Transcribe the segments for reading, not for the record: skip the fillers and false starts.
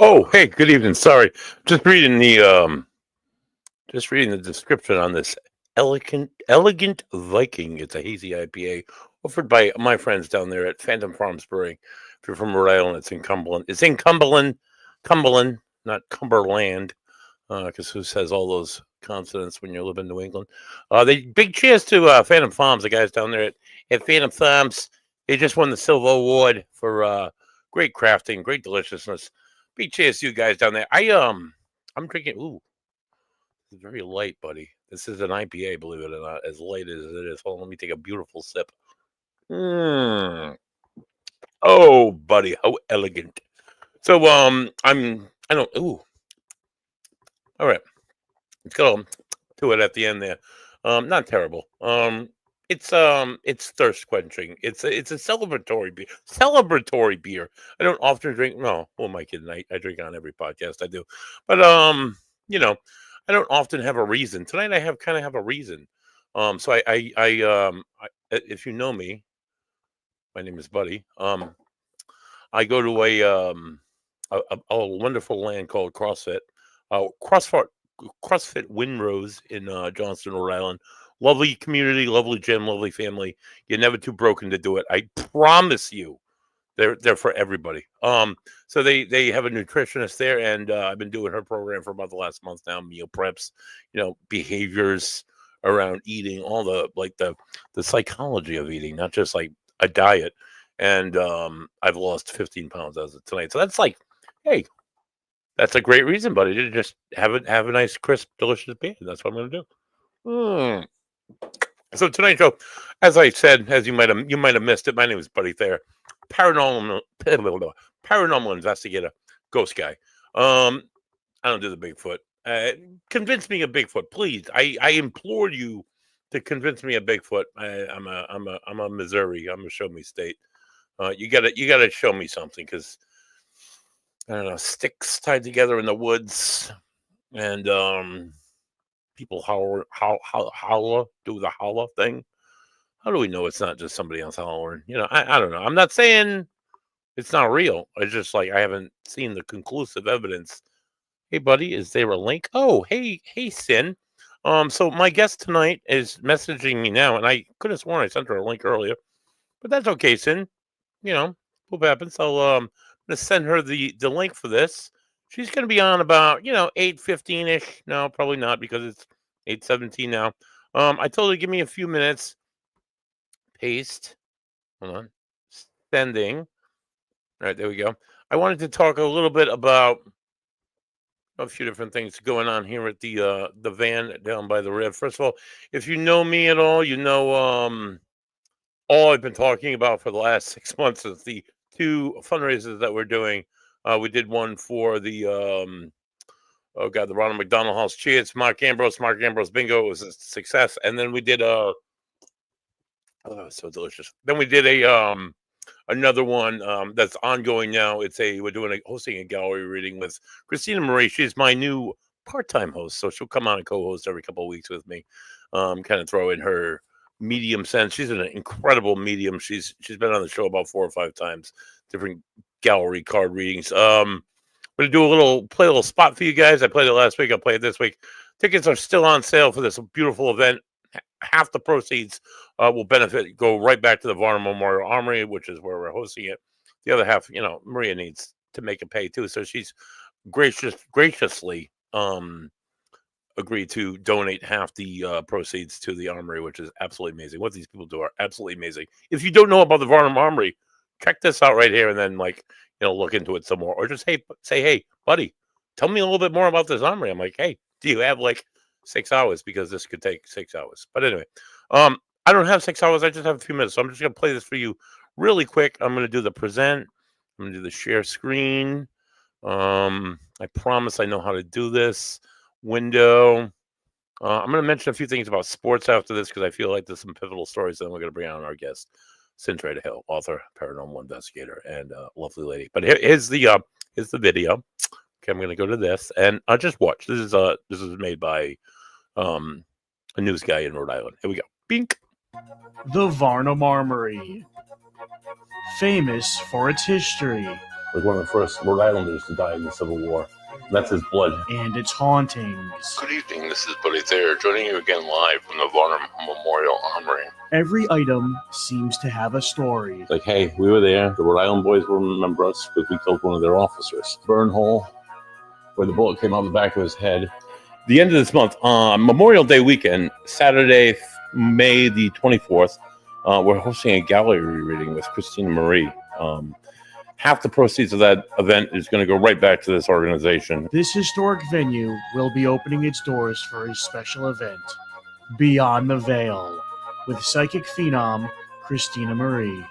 Oh, hey, good evening. Sorry, just reading the description on this elegant Viking. It's a hazy IPA offered by my friends down there at Phantom Farms Brewing. If you're from Rhode Island, it's in Cumberland. It's in Cumberland, not Cumberland, because who says all those consonants when you live in New England? They big cheers to Phantom Farms, the guys down there at Phantom Farms. They just won the Silver Award for great crafting, great deliciousness. Big cheers to you guys down there. I'm drinking. Ooh, it's very light, buddy. This is an IPA, believe it or not, as light as it is. Hold on, let me take a beautiful sip. Mm. Oh, buddy, how elegant. So, I don't. Ooh, all right. Let's go to it at the end there. Not terrible. It's thirst quenching. It's a celebratory beer. Celebratory beer. I don't often drink. No, who am I kidding? I drink on every podcast I do, but you know, I don't often have a reason. Tonight I kind of have a reason. So if you know me, my name is Buddy. I go to a wonderful land called CrossFit. CrossFit Windrose in Johnston, Rhode Island. Lovely community, lovely gym, lovely family. You're never too broken to do it. I promise you, they're for everybody. So they have a nutritionist there, and I've been doing her program for about the last month now. Meal preps, behaviors around eating, all the psychology of eating, not just like a diet. And I've lost 15 pounds as of tonight. So that's like, hey, that's a great reason, buddy, to just have a nice, crisp, delicious beer. That's what I'm going to do. Mm. So tonight's show, as I said, as you might have missed it, my name is Buddy Thayer, paranormal investigator, ghost guy. I don't do the Bigfoot. Convince me of Bigfoot, please. I implore you to convince me of Bigfoot. I'm a Missouri. I'm a show me state. You gotta show me something, because I don't know, sticks tied together in the woods, and people holler, do the holler thing. How do we know it's not just somebody else hollering? I don't know. I'm not saying it's not real. It's just like I haven't seen the conclusive evidence. Hey, buddy, is there a link? Oh, hey, Cyn. So my guest tonight is messaging me now, and I could have sworn I sent her a link earlier, but that's okay, Cyn. What happens? I'm gonna send her the link for this. She's gonna be on about 8:15 ish. No, probably not, because it's 8:17 now. I told her to give me a few minutes. Paste. Hold on. Sending. All right, there we go. I wanted to talk a little bit about a few different things going on here at the van down by the river. First of all, if you know me at all, all I've been talking about for the last 6 months is the two fundraisers that we're doing. We did one for the the Ronald McDonald House Cheers, Mark Ambrose Bingo. It was a success. And then we did so delicious. Then we did another one that's ongoing now. We're hosting a gallery reading with Christina Marie. She's my new part-time host, so she'll come on and co-host every couple of weeks with me. Kind of throw in her medium sense. She's an incredible medium. She's been on the show about 4 or 5 times, different gallery card readings. I'm gonna play a little spot for you guys. I played it last week. I'll play it this week. Tickets are still on sale for this beautiful event. Half the proceeds will go right back to the Varna Memorial Armory, which is where we're hosting it. The other half, Maria needs to make a pay too, so she's graciously agreed to donate half the proceeds to the Armory, which is absolutely amazing. What these people do are absolutely amazing. If you don't know about the Varna Armory, check this out right here, and then look into it some more, or just say, hey, buddy, tell me a little bit more about this Armory. I'm like, hey, do you have 6 hours? Because this could take 6 hours. But anyway, I don't have 6 hours. I just have a few minutes. So I'm just going to play this for you really quick. I'm going to do the present. I'm going to do the share screen. I promise I know how to do this. Window. I'm going to mention a few things about sports after this, because I feel like there's some pivotal stories. Then we're going to bring on our guest, Cyn Shrader Hill, author, paranormal investigator, and lovely lady. But here's the video. Okay, I'm going to go to this, and just watch. This is made by a news guy in Rhode Island. Here we go. Bink. The Varna Armory. Famous for its history, was one of the first Rhode Islanders to die in the Civil War. That's his blood. And its hauntings. Good evening, this is Buddy Thayer, joining you again live from the Varnum Memorial Armory. Every item seems to have a story. Like, hey, we were there. The Rhode Island boys will remember us because we killed one of their officers. Burn hole, where the bullet came out the back of his head. The end of this month, on Memorial Day weekend, Saturday, May the 24th, we're hosting a gallery reading with Christina Marie. Half the proceeds of that event is going to go right back to this organization. This historic venue will be opening its doors for a special event, Beyond the Veil, with psychic phenom Christina Marie.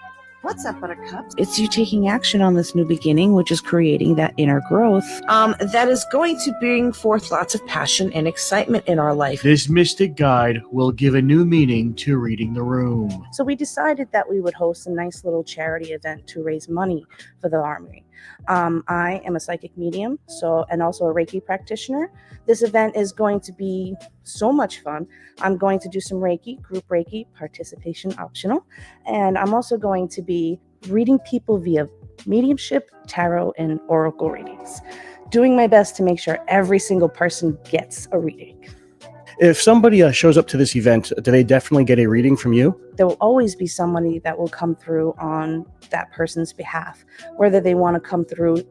What's up, Buttercup? It's you taking action on this new beginning, which is creating that inner growth. That is going to bring forth lots of passion and excitement in our life. This mystic guide will give a new meaning to reading the room. So we decided that we would host a nice little charity event to raise money for the Armory. I am a psychic medium, and also a Reiki practitioner. This event is going to be so much fun. I'm going to do some Reiki, group Reiki, participation optional, and I'm also going to be reading people via mediumship, tarot, and oracle readings, doing my best to make sure every single person gets a reading. If somebody shows up to this event, do they definitely get a reading from you? There will always be somebody that will come through on that person's behalf, whether they want to come through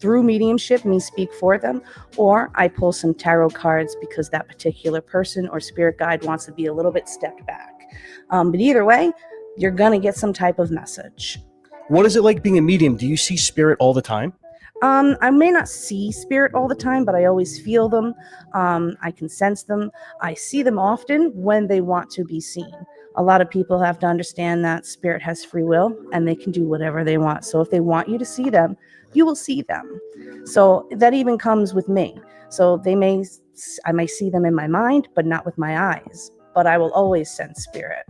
mediumship, me speak for them, or I pull some tarot cards because that particular person or spirit guide wants to be a little bit stepped back. But either way, you're going to get some type of message. What is it like being a medium? Do you see spirit all the time? I may not see spirit all the time, but I always feel them. I can sense them. I see them often when they want to be seen. A lot of people have to understand that spirit has free will and they can do whatever they want. So if they want you to see them, you will see them. So that even comes with me. So I may see them in my mind, but not with my eyes. But I will always sense spirit.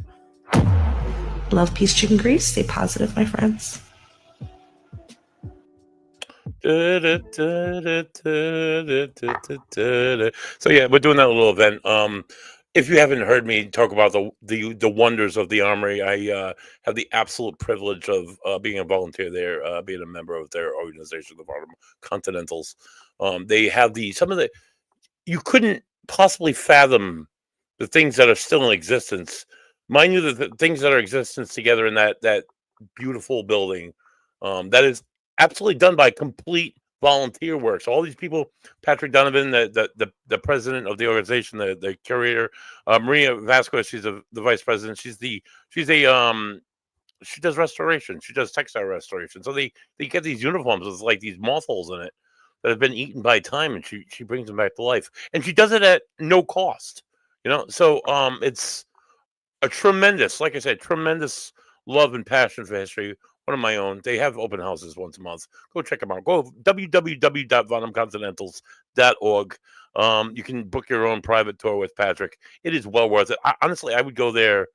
Love, peace, chicken grease. Stay positive, my friends. So yeah, we're doing that little event. If you haven't heard me talk about the wonders of the Armory, I have the absolute privilege of being a volunteer there, being a member of their organization, the Varnum Continentals. They have you couldn't possibly fathom the things that are still in existence. Mind you, the things that are in existence together in that beautiful building, that is absolutely done by complete volunteer work. So all these people, Patrick Donovan, the president of the organization, the curator, Maria Vasquez, she's the vice president. She does restoration. She does textile restoration. So they get these uniforms with like these moth holes in it that have been eaten by time, and she brings them back to life. And she does it at no cost. So it's a tremendous, like I said, tremendous love and passion for history. One of my own. They have open houses once a month. Go check them out. Go www.varnumcontinentals.org. You can book your own private tour with Patrick. It is well worth it. Honestly, I would go there.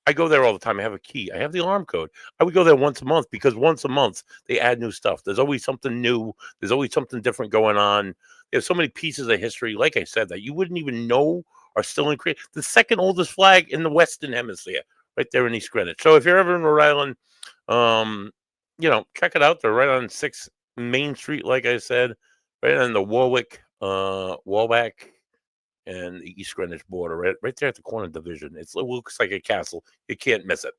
I go there all the time. I have a key. I have the alarm code. I would go there once a month because once a month they add new stuff. There's always something new. There's always something different going on. There's so many pieces of history, like I said, that you wouldn't even know are still in Korea. The second oldest flag in the Western Hemisphere, right there in East Greenwich. So if you're ever in Rhode Island, check it out. They're right on 6 Main Street, like I said, right on the Warwick, Warback, and the East Greenwich border, right there at the corner division. It looks like a castle. You can't miss it.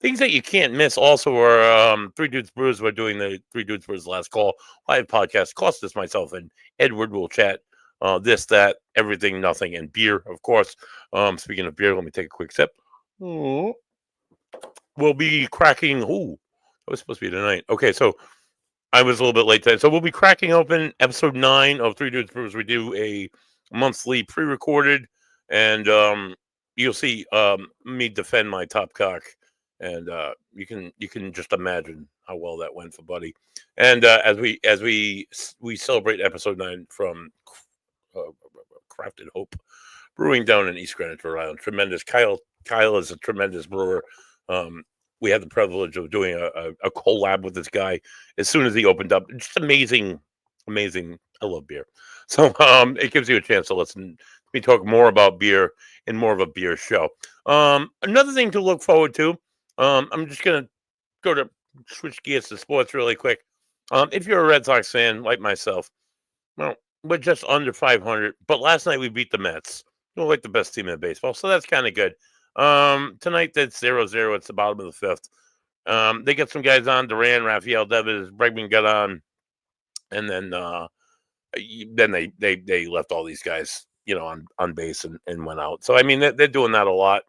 Things that you can't miss also are Three Dudes Brews. We're doing the Three Dudes Brews Last Call live podcast. Costas, myself, and Edward will chat this, that, everything, nothing, and beer, of course. Speaking of beer, let me take a quick sip. We'll be cracking. That was supposed to be tonight. Okay, so I was a little bit late today. So we'll be cracking open episode 9 of Three Dudes Brews. We do a monthly pre-recorded, and you'll see me defend my top cock, and you can just imagine how well that went for Buddy. And as we celebrate episode 9 from Crafted Hope Brewing down in East Greenwich, Rhode Island. Tremendous. Kyle is a tremendous brewer. We had the privilege of doing a collab with this guy as soon as he opened up. Just amazing. I love beer. So it gives you a chance to listen to me talk more about beer in more of a beer show. Another thing to look forward to, I'm just going to switch gears to sports really quick. If you're a Red Sox fan like myself, well, we're just under 500. But last night we beat the Mets. We're like the best team in baseball, so that's kind of good. Tonight that's 0-0. It's the bottom of the fifth. They get some guys on: Duran, Rafael Devers, Bregman got on, and then they left all these guys, on base and went out. So I mean, they're doing that a lot.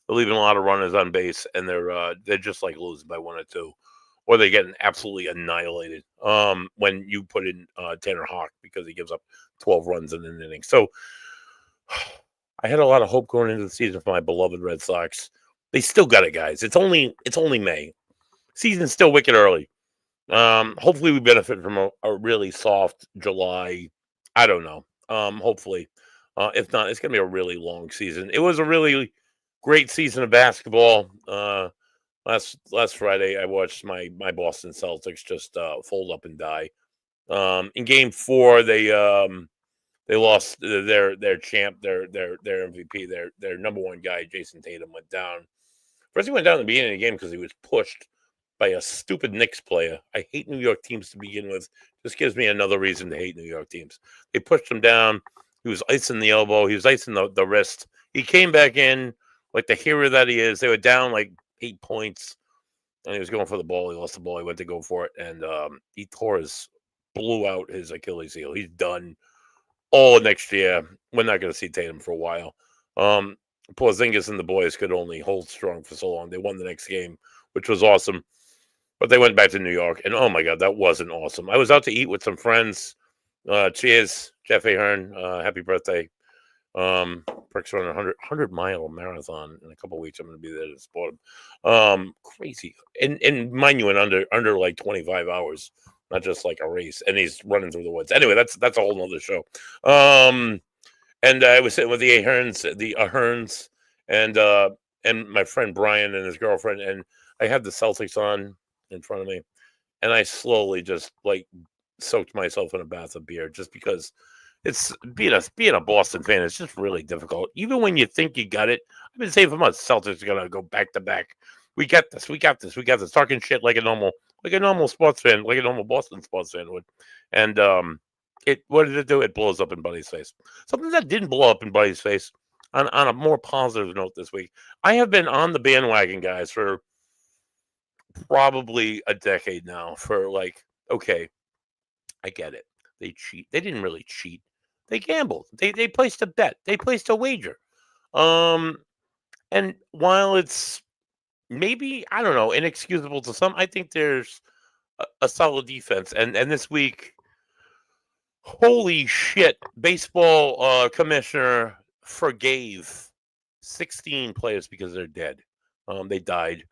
They're leaving a lot of runners on base, and they're just like losing by 1 or 2, or they're getting absolutely annihilated. When you put in Tanner Hawk because he gives up 12 runs in an inning. So I had a lot of hope going into the season for my beloved Red Sox. They still got it, guys. It's only May. Season's still wicked early. Hopefully we benefit from a really soft July. I don't know. Hopefully. If not, it's gonna be a really long season. It was a really great season of basketball. Last Friday I watched my Boston Celtics just fold up and die. In game 4, they lost their champ, their MVP, their number one guy, Jason Tatum, went down. First he went down at the beginning of the game because he was pushed by a stupid Knicks player. I hate New York teams to begin with. This gives me another reason to hate New York teams. They pushed him down. He was icing the elbow. He was icing the wrist. He came back in like the hero that he is. They were down like 8 points, and he was going for the ball. He lost the ball. He went to go for it, and he blew out his Achilles heel. He's done all next year. We're not going to see Tatum for a while. Porzingis and the boys could only hold strong for so long. They won the next game, which was awesome. But they went back to New York, and oh my God, that wasn't awesome. I was out to eat with some friends. Cheers, Jeff Ahern. Happy birthday. Perks running a 100-mile marathon in a couple of weeks. I'm going to be there to support him. Crazy. And mind you, in under like 25 hours, not just like a race. And he's running through the woods. Anyway, that's a whole nother show. And I was sitting with the Aherns, and my friend Brian and his girlfriend, and I had the Celtics on in front of me, and I slowly just like soaked myself in a bath of beer just because it's being a Boston fan. It's just really difficult. Even when you think you got it, I've been saying for months, Celtics are gonna go back to back. We got this. Talking shit like a normal sports fan, like a normal Boston sports fan would, and what did it do? It blows up in Buddy's face. Something that didn't blow up in Buddy's face. On a more positive note this week, I have been on the bandwagon, guys, for probably a decade now. For like, okay, I get it. They cheat. They didn't really cheat. They gambled. They placed a bet. They placed a wager. And while it's maybe, I don't know, inexcusable to some, I think there's a solid defense. And this week, holy shit, baseball commissioner forgave 16 players because they're dead. They died.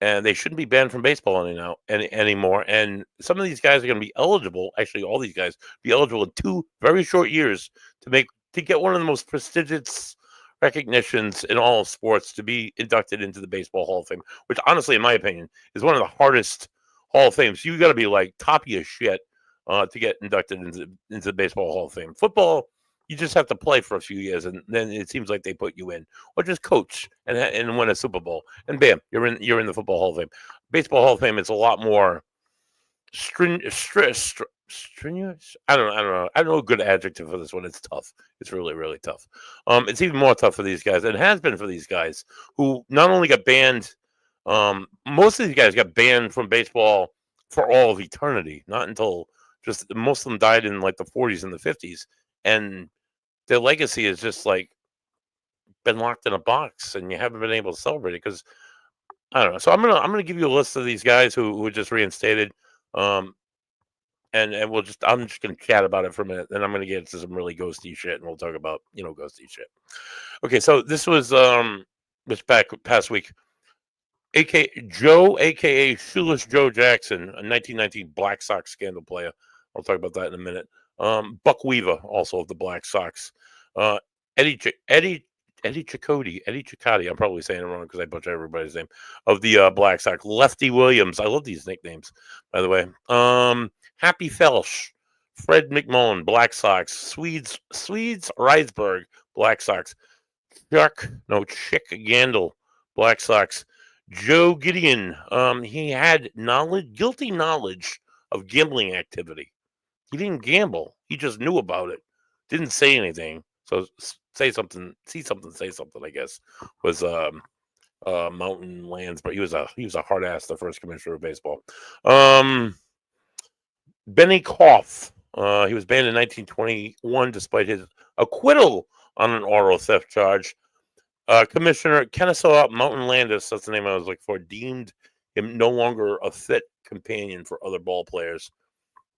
And they shouldn't be banned from baseball anymore. And some of these guys are going to be eligible. Actually, all these guys be eligible in 2 very short years to get one of the most prestigious recognitions in all of sports, to be inducted into the Baseball Hall of Fame, which honestly, in my opinion, is one of the hardest Hall of Fames. You got to be like top of your shit to get inducted into the Baseball Hall of Fame. Football, you just have to play for a few years, and then it seems like they put you in, or just coach and win a Super Bowl, and bam, you're in the Football Hall of Fame. Baseball Hall of Fame is a lot more strenuous. I don't know. I don't know a good adjective for this one. It's tough. It's really, really tough. It's even more tough for these guys, and it has been for these guys who not only got banned. Most of these guys got banned from baseball for all of eternity. Not until just most of them died in like the 40s and the 50s, and their legacy is just like been locked in a box, and you haven't been able to celebrate it because I don't know. So I'm gonna give you a list of these guys who were just reinstated, and I'm just gonna chat about it for a minute, then I'm gonna get into some really ghosty shit, and we'll talk about ghosty shit. Okay, so this was this past week. aka Shoeless Joe Jackson, a 1919 Black Sox scandal player. I'll talk about that in a minute. Buck Weaver, also of the Black Sox. Eddie Cicotti. I'm probably saying it wrong because I butcher everybody's name. Of the Black Sox. Lefty Williams. I love these nicknames, by the way. Happy Felsch. Fred McMullen, Black Sox. Swedes Reisberg, Black Sox. Chick Gandil, Black Sox. Joe Gideon. He had guilty knowledge of gambling activity. He didn't gamble. He just knew about it. Didn't say anything. So say something, see something, say something, I guess, was Mountain Lands, but he was a hard ass, the first commissioner of baseball. Benny Koff. He was banned in 1921 despite his acquittal on an auto theft charge. Commissioner Kennesaw Mountain Landis, that's the name I was looking for, deemed him no longer a fit companion for other ball players.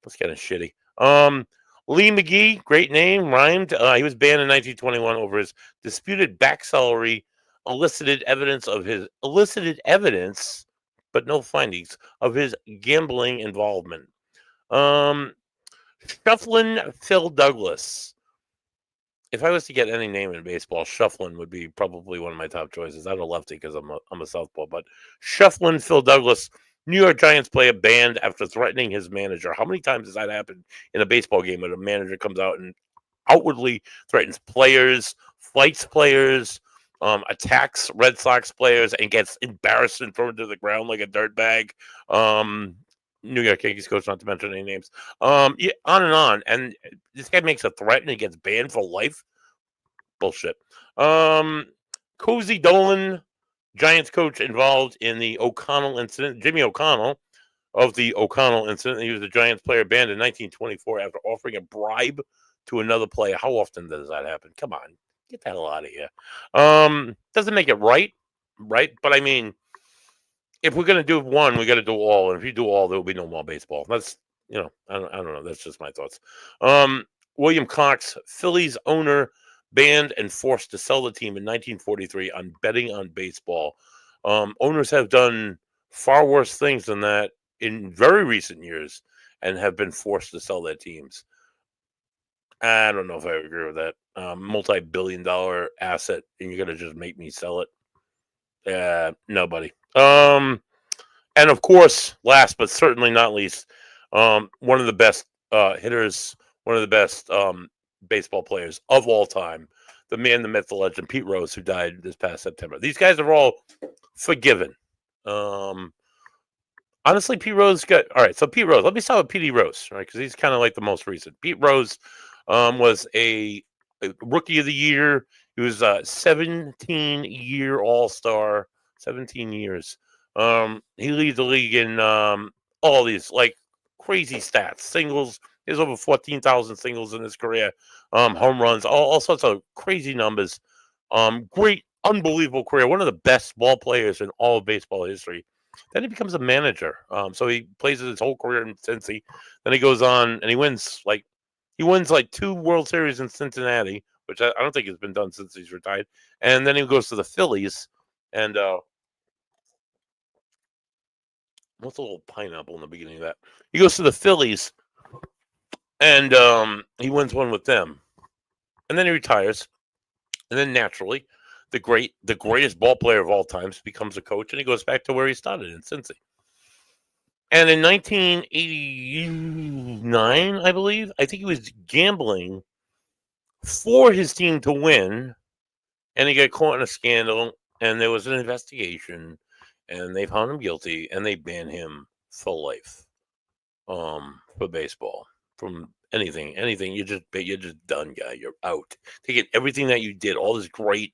That's kind of shitty. Lee McGee, great name, rhymed. He was banned in 1921 over his disputed back salary, elicited evidence, but no findings of his gambling involvement. Shufflin Phil Douglas. If I was to get any name in baseball, Shufflin would be probably one of my top choices. I'm a lefty because I'm a southpaw, but Shufflin Phil Douglas, New York Giants player, banned after threatening his manager. How many times has that happened in a baseball game when a manager comes out and outwardly threatens players, fights players, attacks Red Sox players, and gets embarrassed and thrown to the ground like a dirtbag? New York Yankees coach, not to mention any names. Yeah, on and on. And this guy makes a threat and he gets banned for life. Bullshit. Cozy Dolan, Giants coach involved in the O'Connell incident. Jimmy O'Connell of the O'Connell incident. He was a Giants player banned in 1924 after offering a bribe to another player. How often does that happen? Come on, get the hell out of here. Doesn't make it right? But I mean, if we're gonna do one, we got to do all. And if you do all, there will be no more baseball. That's I don't know. That's just my thoughts. William Cox, Phillies owner, banned and forced to sell the team in 1943 on betting on baseball. Owners have done far worse things than that in very recent years and have been forced to sell their teams. I don't know if I agree with that. Multi-billion-dollar asset, and you're gonna just make me sell it? Nobody. And of course, last but certainly not least, one of the best hitters, one of the best baseball players of all time, the man, the myth, the legend, Pete Rose, who died this past September. These guys are all forgiven. Honestly, Pete Rose got all right. So Pete Rose, let me start with Petey Rose, right? Because he's kind of like the most recent. Pete Rose was a rookie of the year. He was a 17-year All-Star. 17 years. He leads the league in all these like crazy stats. Singles. He has over 14,000 singles in his career. Home runs. All sorts of crazy numbers. Great, unbelievable career. One of the best ball players in all of baseball history. Then he becomes a manager. So he plays his whole career in Cincy. Then he goes on and he wins like 2 World Series in Cincinnati, which I don't think has been done since he's retired. And then he goes to the Phillies and what's a little pineapple in the beginning of that? He goes to the Phillies and he wins one with them. And then he retires. And then naturally, the greatest ball player of all times becomes a coach and he goes back to where he started in Cincy. And in 1989, I believe, I think he was gambling for his team to win, and he got caught in a scandal, and there was an investigation, and they found him guilty, and they banned him for life, for baseball, from anything. You're just done, guy. You're out. Taking everything that you did, all this great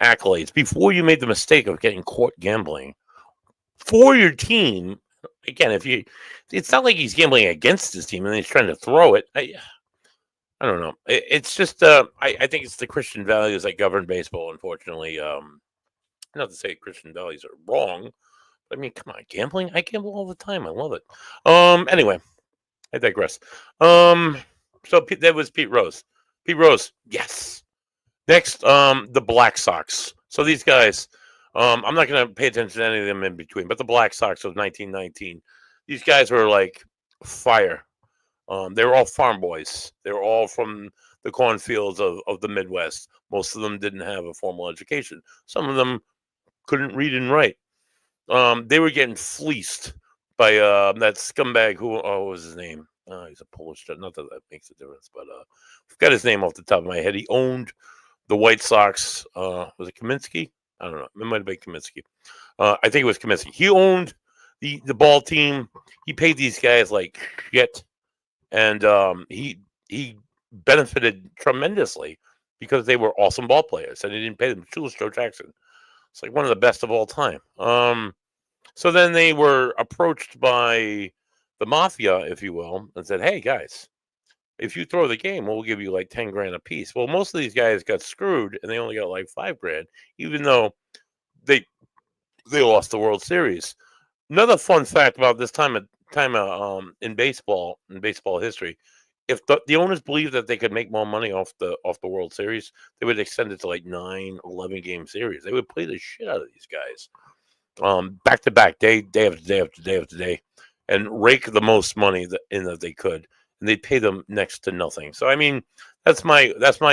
accolades, before you made the mistake of getting caught gambling for your team. Again, it's not like he's gambling against his team and he's trying to throw it. I don't know. It's just I think it's the Christian values that govern baseball. Unfortunately, not to say Christian values are wrong. But I mean, come on, gambling. I gamble all the time. I love it. Anyway, I digress. So that was Pete Rose. Pete Rose, yes. Next, the Black Sox. So these guys. I'm not going to pay attention to any of them in between, but the Black Sox of 1919, these guys were like fire. They were all farm boys. They were all from the cornfields of the Midwest. Most of them didn't have a formal education. Some of them couldn't read and write. They were getting fleeced by that scumbag who, what was his name? He's a Polish. Not that makes a difference, but I've got his name off the top of my head. He owned the White Sox. Was it Kaminsky? I don't know. It might have been Kaminsky. I think it was Kaminsky. He owned the ball team. He paid these guys like shit, and he benefited tremendously because they were awesome ball players, and he didn't pay them. Shoeless Joe Jackson. It's like one of the best of all time. So then they were approached by the mafia, if you will, and said, "Hey guys, if you throw the game, we'll give you like 10 grand a piece." Well, most of these guys got screwed, and they only got like 5 grand, even though they they lost the World Series. Another fun fact about this time in baseball history, if the owners believed that they could make more money off the World Series, they would extend it to like 9, 11 game series. They would play the shit out of these guys, back to back, day after day after day after day, and rake the most money that they could, and they'd pay them next to nothing. So I mean, that's my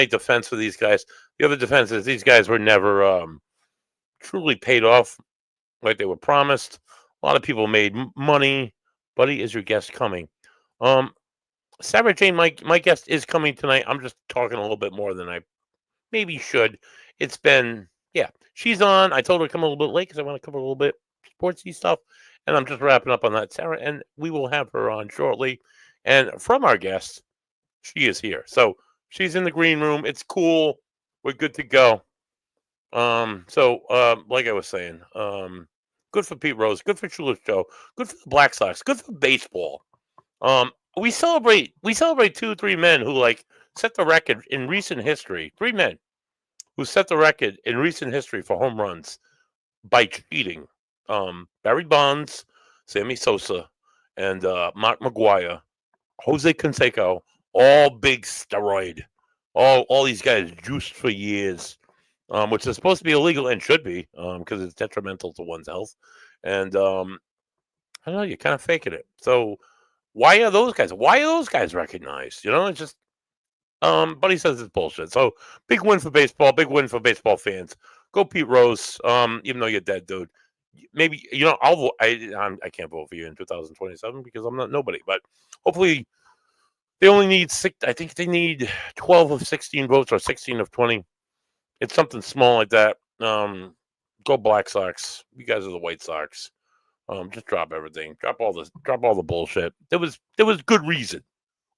defense for these guys. The other defense is these guys were never truly paid off like they were promised. A lot of people made money. Buddy, is your guest coming? Sarah Jane, my guest is coming tonight. I'm just talking a little bit more than I maybe should. It's been, yeah, she's on. I told her to come a little bit late because I want to cover a little bit sportsy stuff, and I'm just wrapping up on that, Sarah, and we will have her on shortly. And from our guest, she is here. So she's in the green room. It's cool. We're good to go. Like I was saying, good for Pete Rose, good for Shoeless Joe, good for the Black Sox, good for baseball. We celebrate 2, 3 men who like set the record in recent history. 3 men who set the record in recent history for home runs by cheating. Barry Bonds, Sammy Sosa, and Mark McGuire, Jose Canseco, all big steroid. All these guys juiced for years. Which is supposed to be illegal and should be, because it's detrimental to one's health. And I don't know, you're kind of faking it. So why are those guys recognized? You know, it's just Buddy says it's bullshit. So big win for baseball fans. Go Pete Rose. Even though you're dead, dude. Maybe I'll vote. I can't vote for you in 2027 because I'm not nobody. But hopefully they only need 6. I think they need 12 of 16 votes or 16 of 20. It's something small like that. Go Black Sox. You guys are the White Sox. Just drop everything. Drop all the bullshit. There was good reason.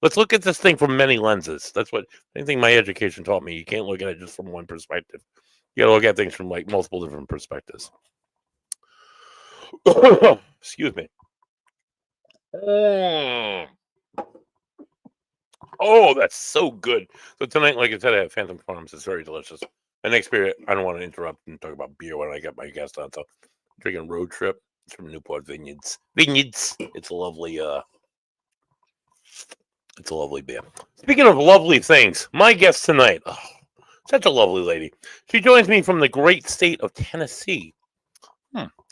Let's look at this thing from many lenses. That's what anything my education taught me. You can't look at it just from one perspective. You gotta look at things from like multiple different perspectives. Excuse me. Oh, that's so good. So tonight, like I said, I have Phantom Farms. It's very delicious. And next beer, I don't want to interrupt and talk about beer when I get my guest on. So I'm drinking Road Trip. It's from Newport Vineyards. It's a lovely beer. Speaking of lovely things, my guest tonight, such a lovely lady. She joins me from the great state of Tennessee.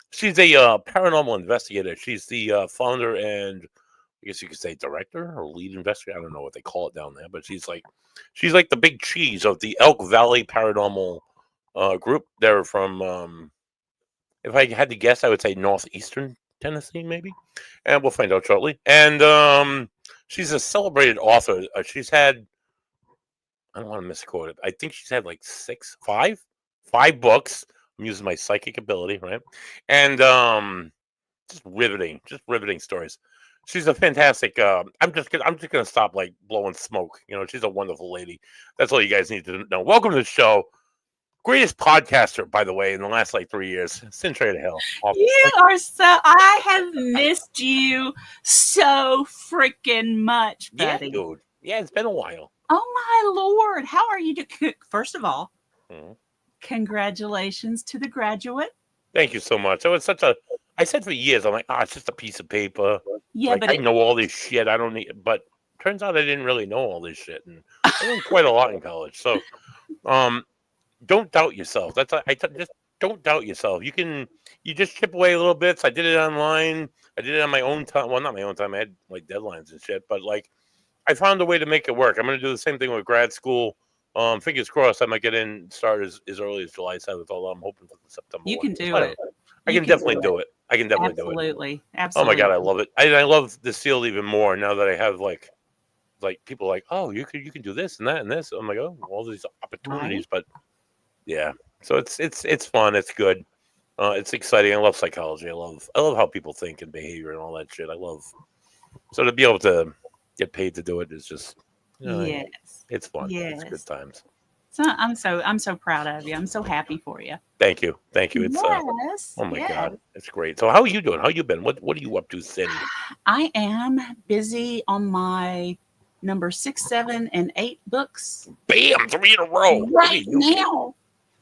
She's a paranormal investigator. She's the founder and I guess you could say director or lead investigator. I don't know what they call it down there, but she's like the big cheese of the Elk Valley Paranormal group. They're from, if I had to guess, I would say northeastern Tennessee, maybe. And we'll find out shortly. And she's a celebrated author. She's had, I don't want to misquote it. I think she's had like 5 books. I'm using my psychic ability, right? And just riveting stories. She's a fantastic. I'm just gonna stop like blowing smoke. She's a wonderful lady. That's all you guys need to know. Welcome to the show. Greatest podcaster, by the way, in the last like 3 years. Cyn Shrader Hill. You are so. I have missed you so freaking much, buddy. Yeah, dude. Yeah, it's been a while. Oh my Lord, how are you doing? First of all, congratulations to the graduate. Thank you so much. I said for years, I'm like, it's just a piece of paper. Yeah, like, but I know all this shit. I don't need, but turns out I didn't really know all this shit, and I learned quite a lot in college. So, don't doubt yourself. Just don't doubt yourself. You just chip away a little bits. I did it online. I did it on my own time. Well, not my own time. I had like deadlines and shit, but like I found a way to make it work. I'm going to do the same thing with grad school. Fingers crossed, I might get in, start as early as July 7th, although I'm hoping for September. You 1. can do it. I can definitely do it. I can definitely do it. Absolutely. Oh my God, I love it. I love this field even more now that I have like people like, oh, you can do this and that and this. I'm like, oh, all these opportunities, but yeah. So it's fun. It's good. It's exciting. I love psychology. I love how people think and behavior and all that shit. I love so to be able to get paid to do it is just Yes. it's fun. It's good Yes. times. So I'm so proud of you. I'm so happy for you. Thank you. Thank you. It's Yes. oh my Yes. god, it's great. So how are you doing? How you been? What are you up to, Cyn? I am busy on my number 6, 7, and 8 books Bam, 3 in a row. Look at right you. now.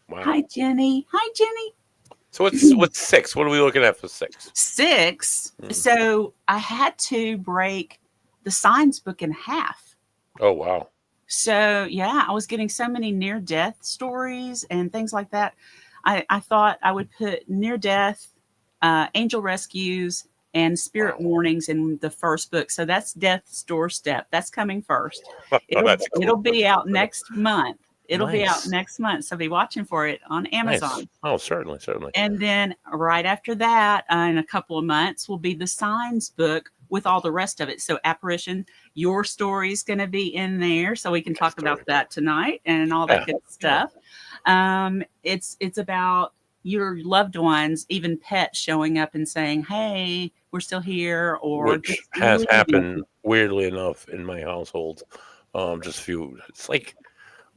Wow. Hi, Jenny. Hi, Jenny. So what's 6? What are we looking at for 6? 6. Mm. So I had to break the science book in half. Oh wow. So yeah, I was getting so many near death stories and things like that. I thought I would put near death, angel rescues, and spirit Wow. warnings in the first book. So that's Death's Doorstep. That's coming first. Oh, that's cool. It'll be out next month. It'll be out Nice. next month. So be watching for it on Nice. Amazon. Oh, certainly. And then right after that, in a couple of months, will be the signs book with all the rest of it. So apparition, your story's going to be in there, so we can talk about that tonight and all that good stuff. It's about your loved ones, even pets, showing up and saying, "Hey, we're still here," or which just has leaving. happened weirdly enough in my household. Just few. It's like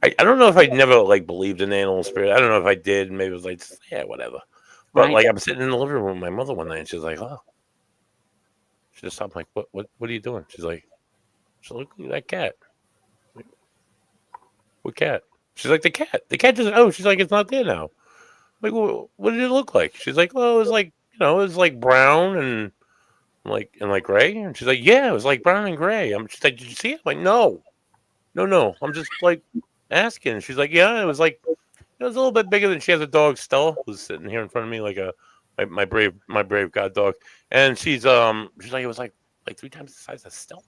I don't know if I never like believed in animal spirit. I don't know if I did. Maybe it was like yeah, whatever. But Right. like I'm sitting in the living room with my mother one night, and she's like, "Oh," she just stopped. I'm like, what are you doing? She's like, "Look at that cat." I'm like, what cat? She's like, the cat. The cat just she's like, it's not there now. I'm like, well, what did it look like? She's like, well, it was like it was like brown and like gray. And she's like, yeah, it was like brown and gray. She's like, did you see it? I'm like, no. I'm just like asking. She's like, yeah, it was like it was a little bit bigger than she has a dog, Stella, who's sitting here in front of me like my brave god dog. And she's like it was like 3 times the size of Stella.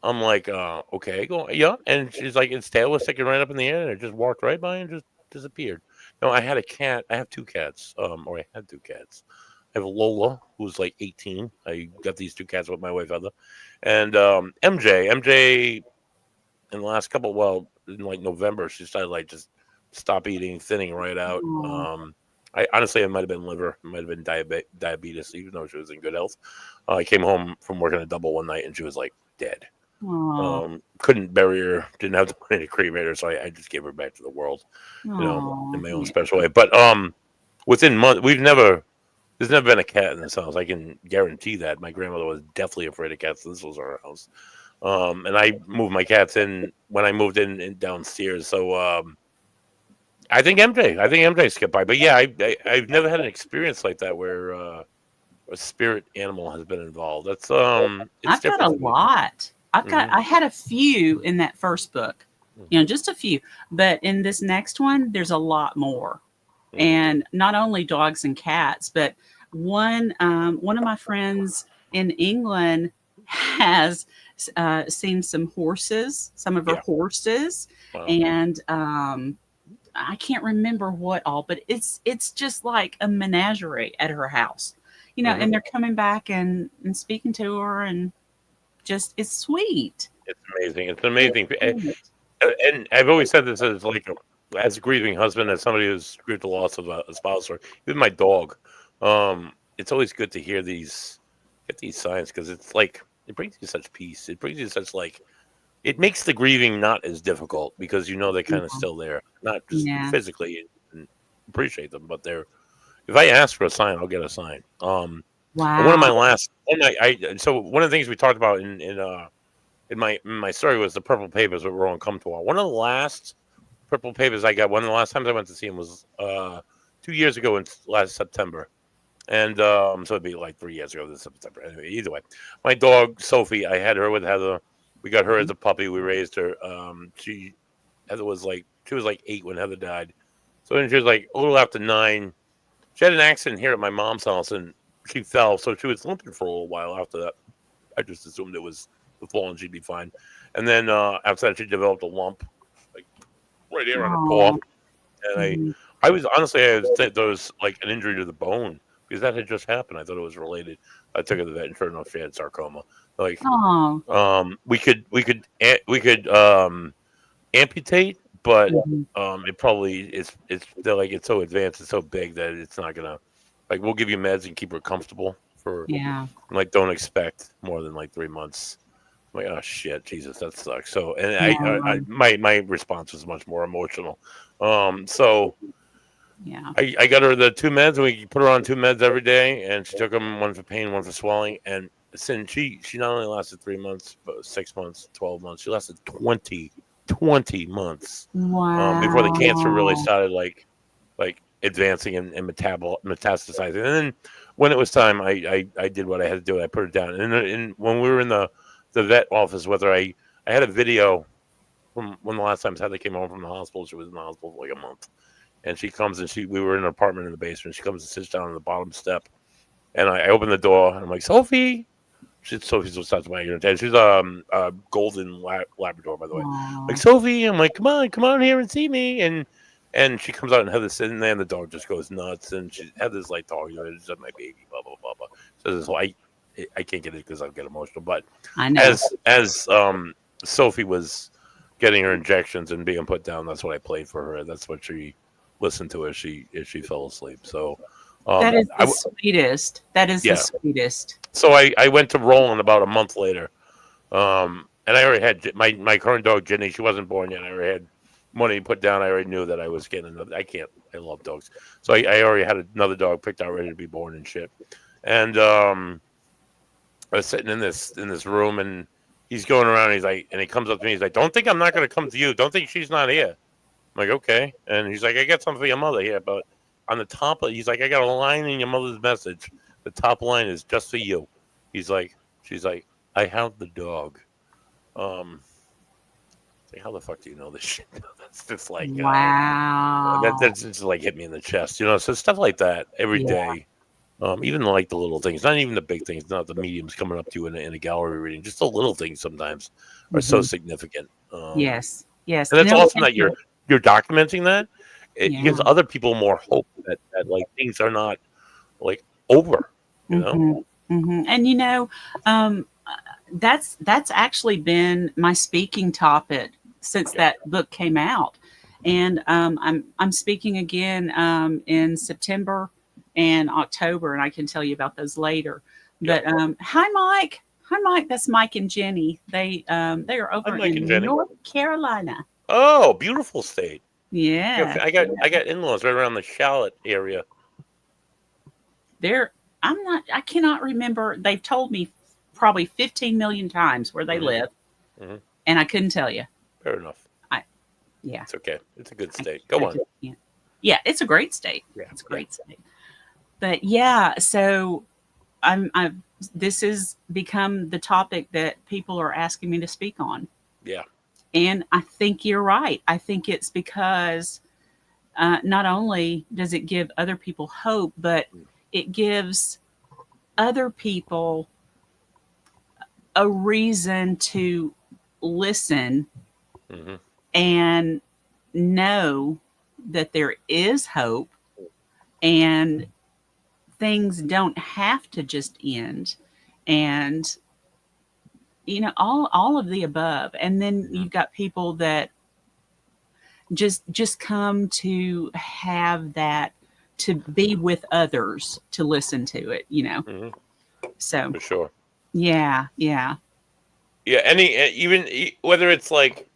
I'm like, okay, go yeah. And she's like, its tail was sticking right up in the air and it just walked right by and just disappeared. No, I had a cat. I have 2 cats. Or I had 2 cats. I have Lola, who's like 18. I got these 2 cats with my wife Heather, and MJ. MJ in the last in like November, she started like just stop eating, thinning right out. I honestly, it might have been liver, it might have been diabetes, even though she was in good health. I came home from working a double one night, and she was like dead. Couldn't bury her, didn't have the money to cremate her, so I just gave her back to the world, in my own special way. But within months, there's never been a cat in this house. I can guarantee that. My grandmother was definitely afraid of cats. This was our house. And I moved my cats in when I moved in downstairs. So I think MJ skipped by. But yeah, I've never had an experience like that where a spirit animal has been involved. That's I've got a lot. I had a few in that first book, just a few. But in this next one, there's a lot more. And not only dogs and cats, but one of my friends in England has seen some of her horses, Wow. and I can't remember what all, but it's just like a menagerie at her house, and they're coming back and speaking to her, and just it's sweet. It's amazing. It's amazing. And I've always said this as like as a grieving husband, as somebody who's grieved the loss of a spouse, or even my dog. It's always good to get these signs, because it's like it brings you such peace. It brings you such it makes the grieving not as difficult, because they're kind of still there, not just physically and appreciate them, but they're. If I ask for a sign, I'll get a sign. Wow. One of my last, so one of the things we talked about in my story was the purple papers that were on Come To All. One of the last purple papers I got, one of the last times I went to see him was 2 years ago in last September. And so it'd be like 3 years ago this September. Anyway, either way, my dog Sophie, I had her with Heather. We got her as a puppy. We raised her. Heather was like 8 when Heather died. So then she was like a little after 9. She had an accident here at my mom's house, and she fell. So she was limping for a little while after that. I just assumed it was the fall and she'd be fine. And then after that, she developed a lump, like right here on her paw. And I was honestly, I thought there was like an injury to the bone, because that had just happened. I thought it was related. I took her to the vet, and sure enough, she had sarcoma. Like, we could amputate, but Mhm. it probably it's they're like it's so advanced, it's so big that it's not gonna like we'll give you meds and keep her comfortable for Yeah. like don't expect more than like 3 months. I'm like, oh shit, Jesus, that sucks. So, and I No. my response was much more emotional. So Yeah. I got her the two meds, and we put her on two meds every day, and she took them, one for pain, one for swelling. And since she not only lasted 3 months, but 6 months, 12 months, she lasted 20 months before the cancer really Wow. started like advancing and metastasizing. And then when it was time, I did what I had to do. I put it down. And when we were in the vet office with her, I had a video from when the last time Heather came home from the hospital. She was in the hospital for like a month, and she comes and we were in an apartment in the basement. She comes and sits down on the bottom step, and I open the door and I'm like, Sophie. Sophie's just starts wagging her tail. She's a golden Labrador, by the way. Like Aw. Sophie, I'm like, come on here and see me. And she comes out and Heather's sitting there, and the dog just goes nuts. And Heather's like, dog, it's my baby, blah blah blah blah. So this whole I can't get it because I'll get emotional. But I know. as Sophie was getting her injections and being put down, that's what I played for her. That's what she listened to as she fell asleep. So That is I the sweetest. That is the yeah. sweetest. So I went to Roland about a month later, and I already had my current dog Jenny. She wasn't born yet. I already had money put down. I already knew that I was getting another. I love dogs, so I already had another dog picked out, ready to be born and shit. And I was sitting in this room, and he's going around. And he's like, and he comes up to me. He's like, "Don't think I'm not going to come to you. Don't think she's not here." I'm like, "Okay." And he's like, "I got something for your mother here, but on the top of," he's like, "I got a line in your mother's message. The top line is just for you." She's like, "I have the dog." Like, how the fuck do you know this shit? That's just like Wow. that's just like hit me in the chest, So stuff like that every Yeah. day. Even like the little things, not even the big things, not the mediums coming up to you in a gallery reading. Just the little things sometimes are so Mhm. significant. Yes. Yes. And it's No, awesome that you're documenting that. It yeah. gives other people more hope that like things are not like over. You know. And that's actually been my speaking topic since that book came out, and I'm speaking again in September and October, and I can tell you about those later. But hi, Mike. Hi, Mike. That's Mike and Jenny. They are Hi, over Mike and in Jenny. North Carolina. Oh, beautiful state. Yeah, I got in-laws right around the Charlotte area. they're. I cannot remember. They've told me probably 15 million times where they live, and I couldn't tell you. Fair enough. Yeah, It's okay. It's a good state. Go on. just can't. Yeah, it's a great state. Yeah, It's a great state. But yeah, so I'm. This has become the topic that people are asking me to speak on, yeah. and I think you're right. I think it's because not only does it give other people hope, but it gives other people a reason to listen and know that there is hope and things don't have to just end, and all of the above. And then you've got people that just come to have that, to be with others, to listen to it, so For sure. yeah. Yeah. Even whether it's like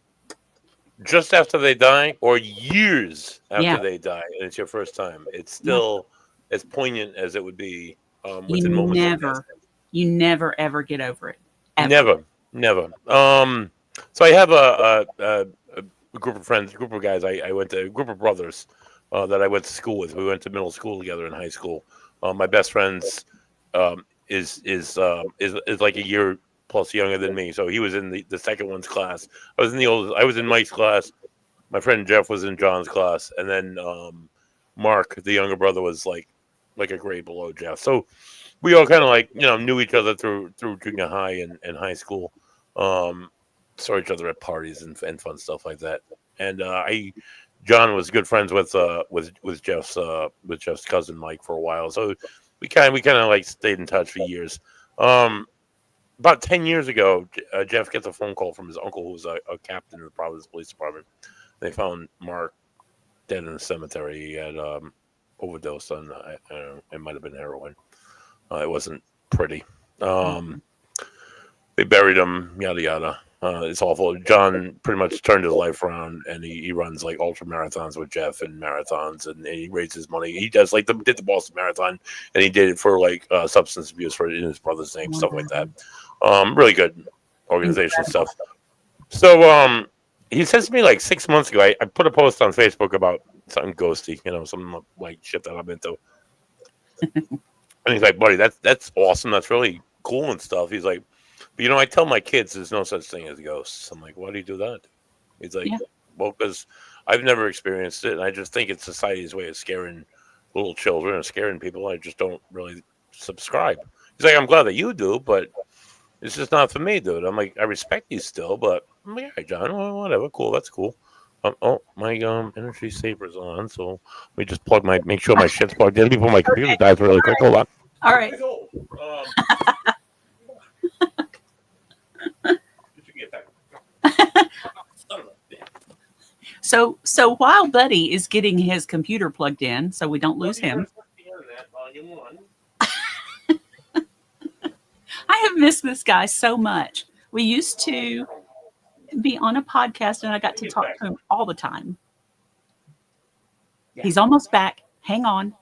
just after they die or years after Yeah. they die, and it's your first time, it's Yeah. still as poignant as it would be You within moments like never, that. you never ever get over it. Ever. Never. So I have a group of friends, a group of guys. I went to a group of brothers that I went to school with. We went to middle school together in high school. My best friend's is like a year plus younger than me. So he was in the second one's class. I was in the oldest. I was in Mike's class. My friend Jeff was in John's class, and then Mark, the younger brother, was like a grade below Jeff. So we all kind of like knew each other through junior high and high school. Saw each other at parties and fun stuff like that. And John was good friends with Jeff's cousin Mike for a while. So we kind of like stayed in touch for years. About 10 years ago, Jeff gets a phone call from his uncle, who was a captain in the Providence Police Department, They found Mark dead in the cemetery. He had overdosed on, I don't know, it might have been heroin. It wasn't pretty. They buried him, yada yada. It's awful. John pretty much turned his life around, and he runs like ultra marathons with Jeff and marathons, and he raises money. He does like did the Boston Marathon, and he did it for like substance abuse for in his brother's name, stuff like that. Really good organization stuff. So he says to me like 6 months ago, I put a post on Facebook about something ghosty, some like shit that I'm into. And he's like, buddy, that's awesome. That's really cool and stuff. He's like, but I tell my kids there's no such thing as ghosts. I'm like, why do you do that? He's like, well, because I've never experienced it, and I just think it's society's way of scaring little children and scaring people. I just don't really subscribe. He's like, I'm glad that you do, but it's just not for me, dude. I'm like, I respect you still, but I'm like, all right, John, well, whatever, cool, that's cool. My energy saver's on, so let me just make sure my shit's plugged in before my computer dies really quick. Hold on. All right. So while Buddy is getting his computer plugged in, so we don't lose him. I have missed this guy so much. We used to be on a podcast, and I got to talk to him all the time. He's almost back. Hang on.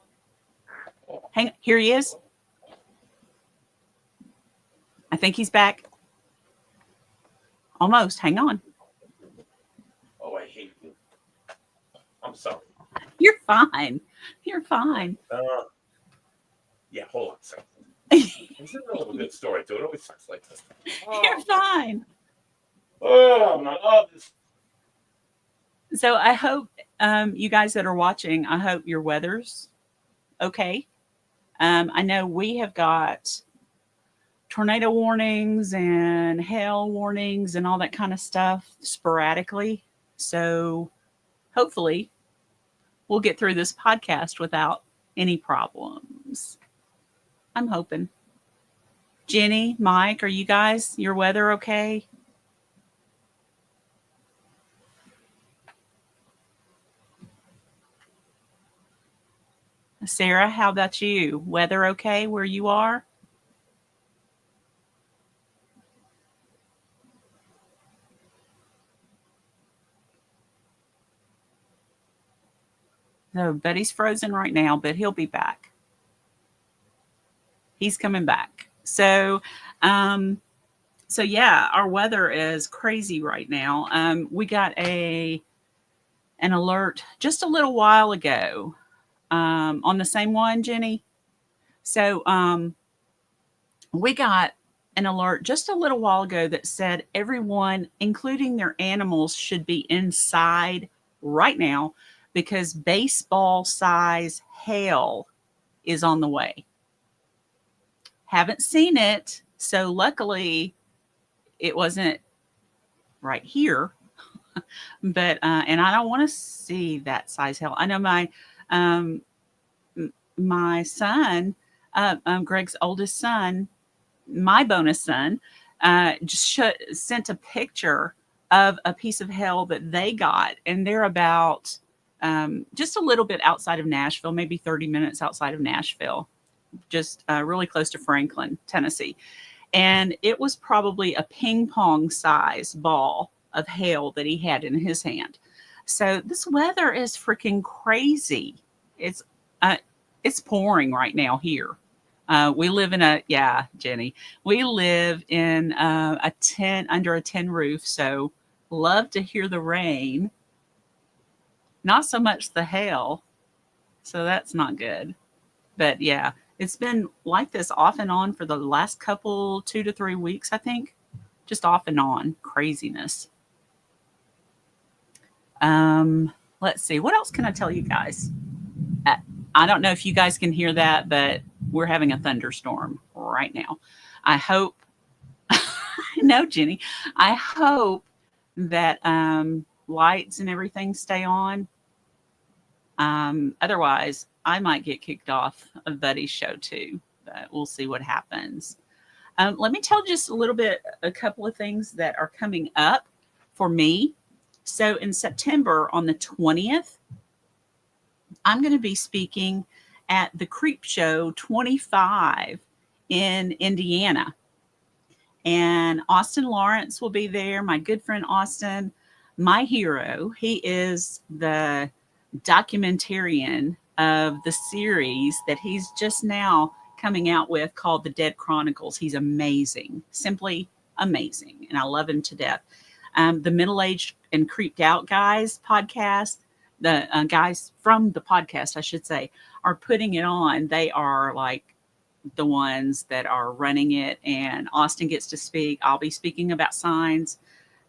Here he is. I think he's back. Almost. Hang on. Oh, I hate you. I'm sorry. You're fine. You're fine. Yeah, hold on a second. It's a real good story, too. It always sucks like this. You're fine. Oh, my God. So I hope you guys that are watching, I hope your weather's okay. I know we have got tornado warnings and hail warnings and all that kind of stuff sporadically. So hopefully we'll get through this podcast without any problems. I'm hoping. Jenny, Mike, are you guys, your weather okay? Sarah, how about you? Weather okay where you are? No, Buddy's frozen right now, but he'll be back. He's coming back. So yeah, our weather is crazy right now. We got an alert just a little while ago on the same one, Jenny. So we got an alert just a little while ago that said everyone, including their animals, should be inside right now because baseball size hail is on the way. Haven't seen it, so luckily it wasn't right here. But and I don't want to see that size hail. I know my son, Greg's oldest son, my bonus son, just sent a picture of a piece of hail that they got, and they're about just a little bit outside of Nashville, maybe 30 minutes outside of Nashville, just really close to Franklin, Tennessee. And it was probably a ping pong size ball of hail that he had in his hand. So this weather is freaking crazy. It's pouring right now here. We live in Jenny, we live in under a tin roof. So love to hear the rain. Not so much the hail. So that's not good. But yeah, it's been like this off and on for the last couple 2 to 3 weeks, I think. Just off and on craziness. Let's see. What else can I tell you guys? I don't know if you guys can hear that, but we're having a thunderstorm right now. I hope, no, Jenny, I hope that lights and everything stay on. Otherwise, I might get kicked off of Buddy's show too, but we'll see what happens. Let me tell just a couple of things that are coming up for me. So in September on the 20th, I'm going to be speaking at the Creep Show 25 in Indiana. And Austin Lawrence will be there. My good friend Austin, my hero. He is the documentarian of the series that he's just now coming out with called The Dead Chronicles. He's amazing, simply amazing. And I love him to death. The Middle-Aged and Creeped Out Guys podcast, the guys from the podcast, I should say, are putting it on. They are like the ones that are running it, and Austin gets to speak. I'll be speaking about signs.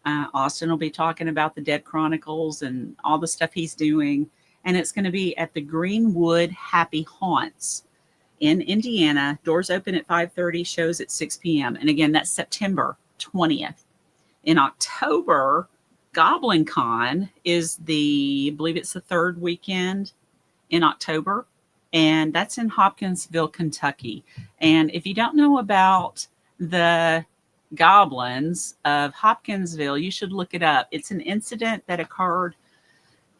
Austin will be talking about the Dead Chronicles and all the stuff he's doing. And it's going to be at the Greenwood Happy Haunts in Indiana. Doors open at 5:30, shows at 6 p.m. And again, that's September 20th. In October, Goblin Con is I believe it's the third weekend in October. And that's in Hopkinsville, Kentucky. And if you don't know about the goblins of Hopkinsville, you should look it up. It's an incident that occurred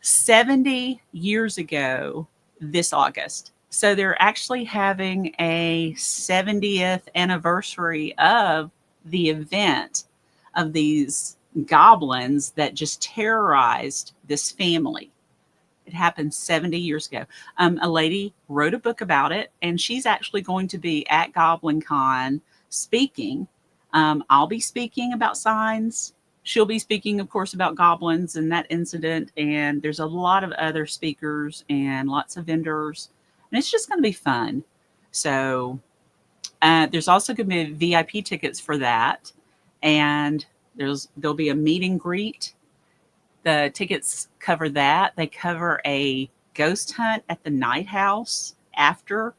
70 years ago this August. So they're actually having a 70th anniversary of the event of these goblins that just terrorized this family. It happened 70 years ago. A lady wrote a book about it, and she's actually going to be at Goblin Con speaking. I'll be speaking about signs. She'll be speaking, of course, about goblins and that incident. And there's a lot of other speakers and lots of vendors. And it's just going to be fun. So there's also going to be VIP tickets for that. And there'll be a meet and greet. The tickets cover that. They cover a ghost hunt at the Night House after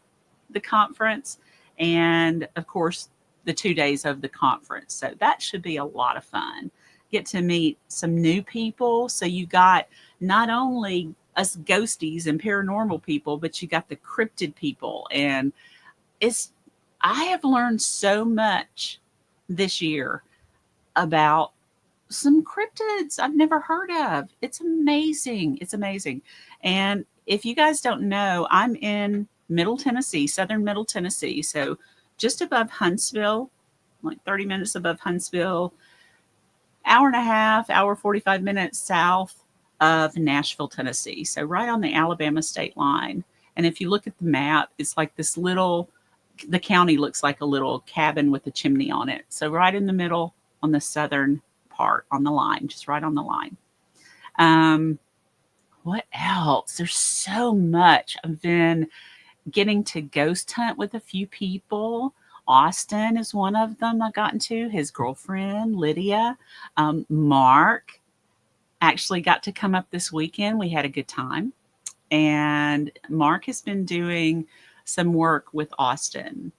the conference. And, of course, the 2 days of the conference. So that should be a lot of fun. Get to meet some new people. So you got not only us ghosties and paranormal people, but you got the cryptid people. And I have learned so much this year about some cryptids I've never heard of. It's amazing. It's amazing. And if you guys don't know, I'm in Middle Tennessee, southern Middle Tennessee. So just above Huntsville, like 30 minutes above Huntsville, hour and a half, hour, 45 minutes south of Nashville, Tennessee. So right on the Alabama state line. And if you look at the map, it's like the county looks like a little cabin with a chimney on it. So right in the middle on the southern part on the line, just right on the line. What else? There's so much. I've been getting to ghost hunt with a few people. Austin is one of them I've gotten to. His girlfriend, Lydia. Mark actually got to come up this weekend. We had a good time. And Mark has been doing some work with Austin.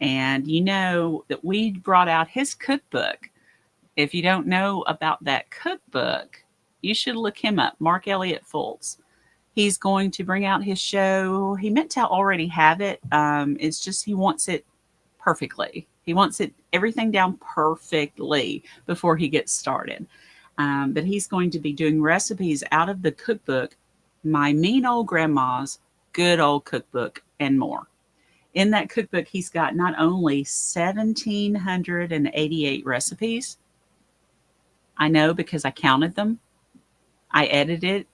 And you know that we brought out his cookbook. If you don't know about that cookbook, you should look him up, Mark Elliott Fultz. He's going to bring out his show. He meant to already have it. It's just he wants it perfectly. He wants everything down perfectly before he gets started. But he's going to be doing recipes out of the cookbook, My Mean Old Grandma's Good Old Cookbook, and more. In that cookbook, he's got not only 1,788 recipes. I know because I counted them. I edited it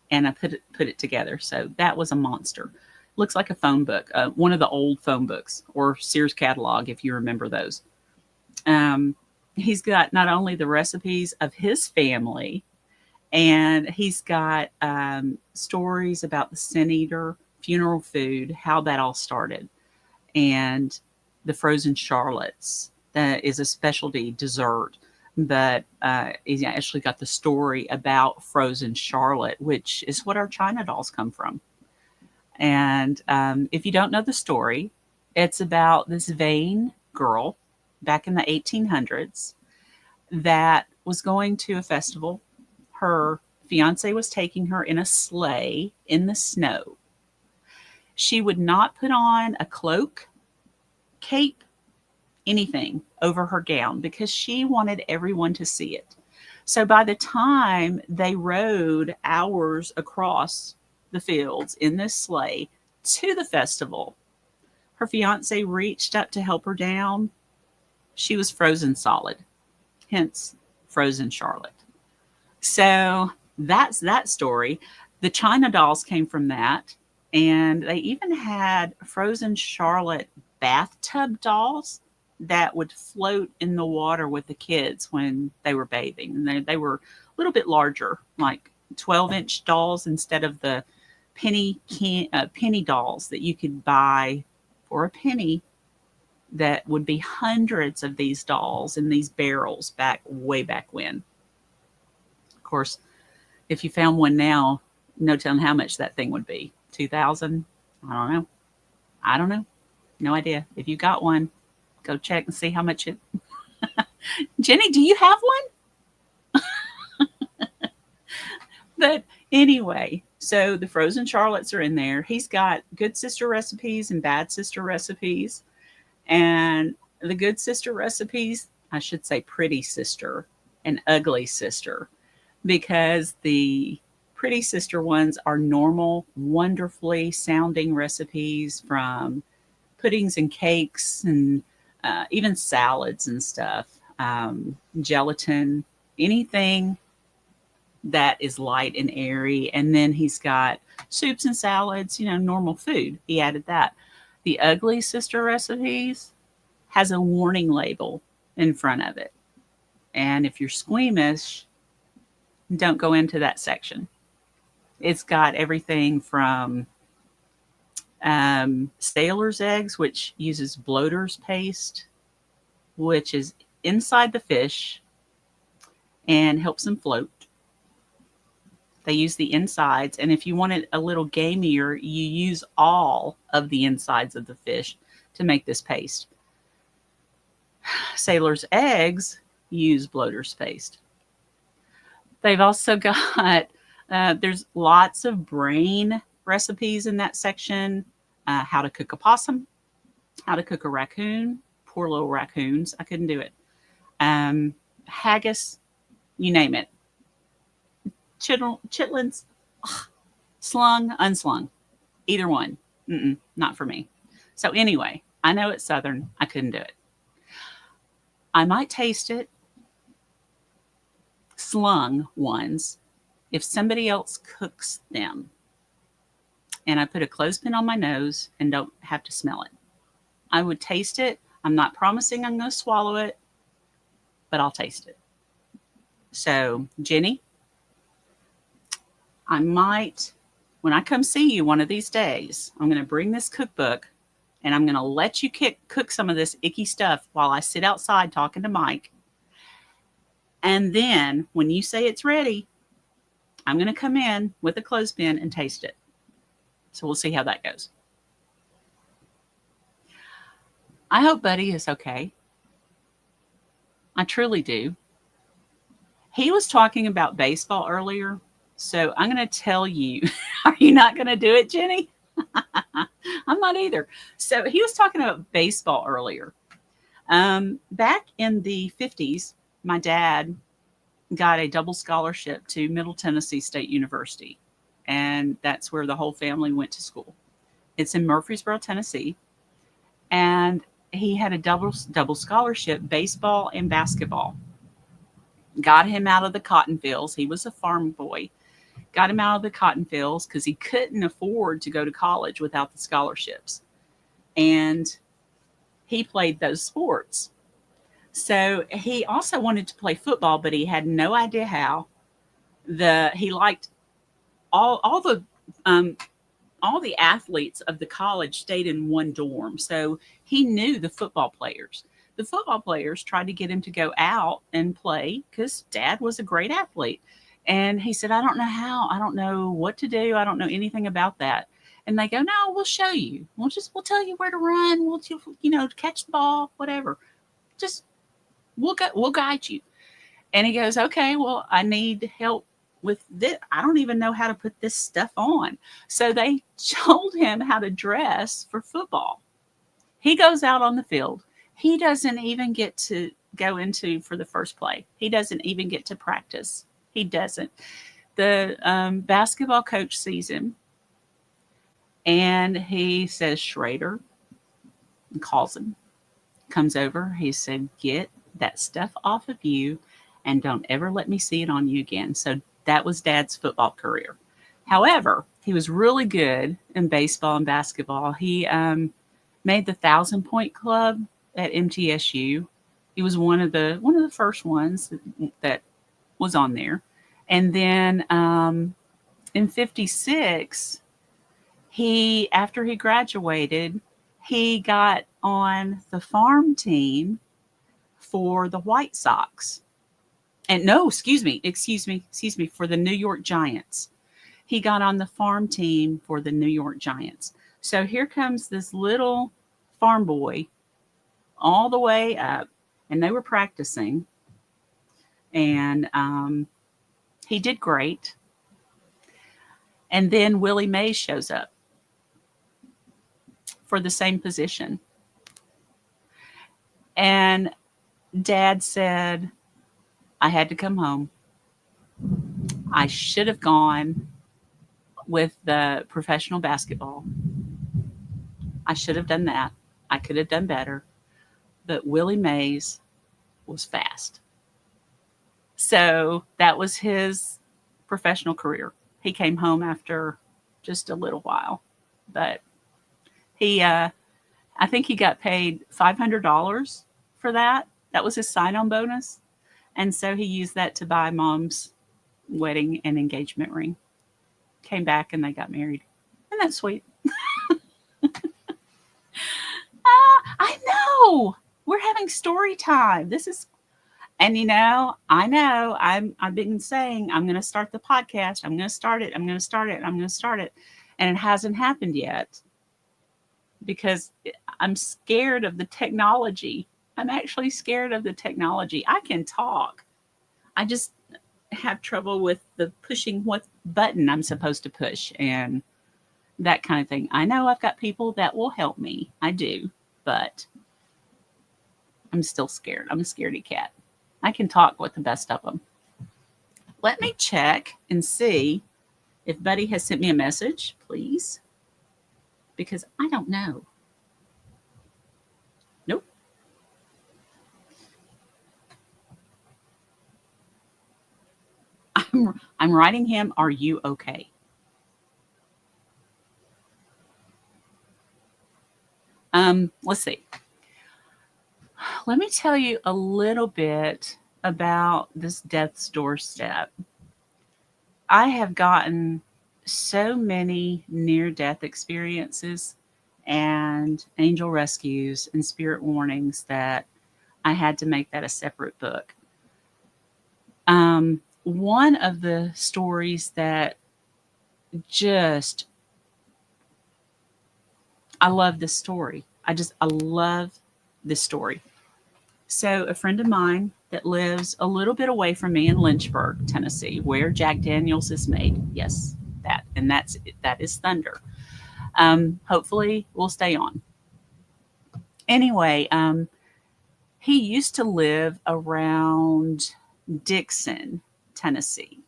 and I put it together. So that was a monster. Looks like a phone book, one of the old phone books or Sears catalog, if you remember those. He's got not only the recipes of his family, and he's got stories about the Sin Eater, funeral food, how that all started, and the frozen Charlottes. That is a specialty dessert. But he's actually got the story about frozen Charlotte, which is what our China dolls come from. And if you don't know the story, it's about this vain girl back in the 1800s that was going to a festival. Her fiance was taking her in a sleigh in the snow. She would not put on a cloak, cape, anything over her gown because she wanted everyone to see it. So by the time they rode hours across the fields in this sleigh to the festival, her fiance reached up to help her down. She was frozen solid, hence Frozen Charlotte. So that's that story. The China dolls came from that. And they even had Frozen Charlotte bathtub dolls that would float in the water with the kids when they were bathing. And they were a little bit larger, like 12-inch dolls instead of the penny dolls that you could buy for a penny. That would be hundreds of these dolls in these barrels way back when. Of course, if you found one now, no telling how much that thing would be. 2,000? I don't know. No idea. If you got one, go check and see how much it. Jenny, do you have one? But anyway, so the Frozen Charlottes are in there. He's got good sister recipes and bad sister recipes. And the good sister recipes, I should say pretty sister and ugly sister, because the pretty sister ones are normal, wonderfully sounding recipes from puddings and cakes and even salads and stuff, gelatin, anything that is light and airy. And then he's got soups and salads, normal food. He added that. The ugly sister recipes has a warning label in front of it. And if you're squeamish, don't go into that section. It's got everything from sailor's eggs, which uses bloater's paste, which is inside the fish and helps them float. They use the insides, and if you want it a little gamier, you use all of the insides of the fish to make this paste. Sailor's eggs use bloater's paste. They've also got, there's lots of brain recipes in that section. How to cook a possum, how to cook a raccoon. Poor little raccoons. I couldn't do it. Haggis, you name it. Chitlins, slung, unslung, either one. Not for me. So anyway, I know it's Southern. I couldn't do it. I might taste it, slung ones, if somebody else cooks them. And I put a clothespin on my nose and don't have to smell it. I would taste it. I'm not promising I'm going to swallow it, but I'll taste it. So, Jenny, I might, when I come see you one of these days, I'm going to bring this cookbook and I'm going to let you cook some of this icky stuff while I sit outside talking to Mike. And then when you say it's ready, I'm going to come in with a clothespin and taste it. So we'll see how that goes. I hope Buddy is okay. I truly do. He was talking about baseball earlier. So I'm going to tell you, are you not going to do it, Jenny? I'm not either. So he was talking about baseball earlier. Back in the 50s, my dad got a double scholarship to Middle Tennessee State University. And that's where the whole family went to school. It's in Murfreesboro, Tennessee. And he had a double scholarship, baseball and basketball. Got him out of the cotton fields. He was a farm boy. Got him out of the cotton fields because he couldn't afford to go to college without the scholarships. And he played those sports. So he also wanted to play football, but he had no idea how. He liked all the athletes of the college stayed in one dorm. So he knew the football players. The football players tried to get him to go out and play because Dad was a great athlete. And he said, I don't know how. I don't know what to do. I don't know anything about that. And they go, no, we'll show you. We'll tell you where to run. We'll, catch the ball, whatever. We'll guide you. And he goes, okay, well, I need help with this. I don't even know how to put this stuff on. So they told him how to dress for football. He goes out on the field. He doesn't even get to go into for the first play. He doesn't even get to practice. He doesn't. The basketball coach sees him, and he says, Shrader, and calls him. Comes over. He said, get that stuff off of you and don't ever let me see it on you again. So that was Dad's football career. However, he was really good in baseball and basketball. He made the 1,000-point club at MTSU. He was one of the first ones that was on there. And then in '56, after he graduated, he got on the farm team for the White Sox. And no, excuse me, for the New York Giants. He got on the farm team for the New York Giants. So here comes this little farm boy all the way up, and they were practicing. And he did great. And then Willie Mays shows up for the same position. And Dad said, I had to come home. I should have gone with the professional basketball. I should have done that. I could have done better. But Willie Mays was fast. So that was his professional career. He came home after just a little while. But I think he got paid $500 for that. That was his sign-on bonus. And so he used that to buy Mom's wedding and engagement ring. Came back and they got married. Isn't that sweet? I know. We're having story time. And I've been saying I'm going to start the podcast. I'm going to start it. And it hasn't happened yet because I'm scared of the technology. I'm actually scared of the technology. I can talk. I just have trouble with the pushing what button I'm supposed to push and that kind of thing. I know I've got people that will help me. I do, but I'm still scared. I'm a scaredy cat. I can talk with the best of them. Let me check and see if Buddy has sent me a message, please, because I don't know. Nope. I'm writing him, are you okay? Let's see. Let me tell you a little bit about this death's doorstep. I have gotten so many near-death experiences and angel rescues and spirit warnings that I had to make that a separate book. One of the stories that I love this story. I love this story. So a friend of mine that lives a little bit away from me in Lynchburg, Tennessee, where Jack Daniels is made. Yes, that is Thunder. Hopefully we'll stay on. Anyway, he used to live around Dixon, Tennessee.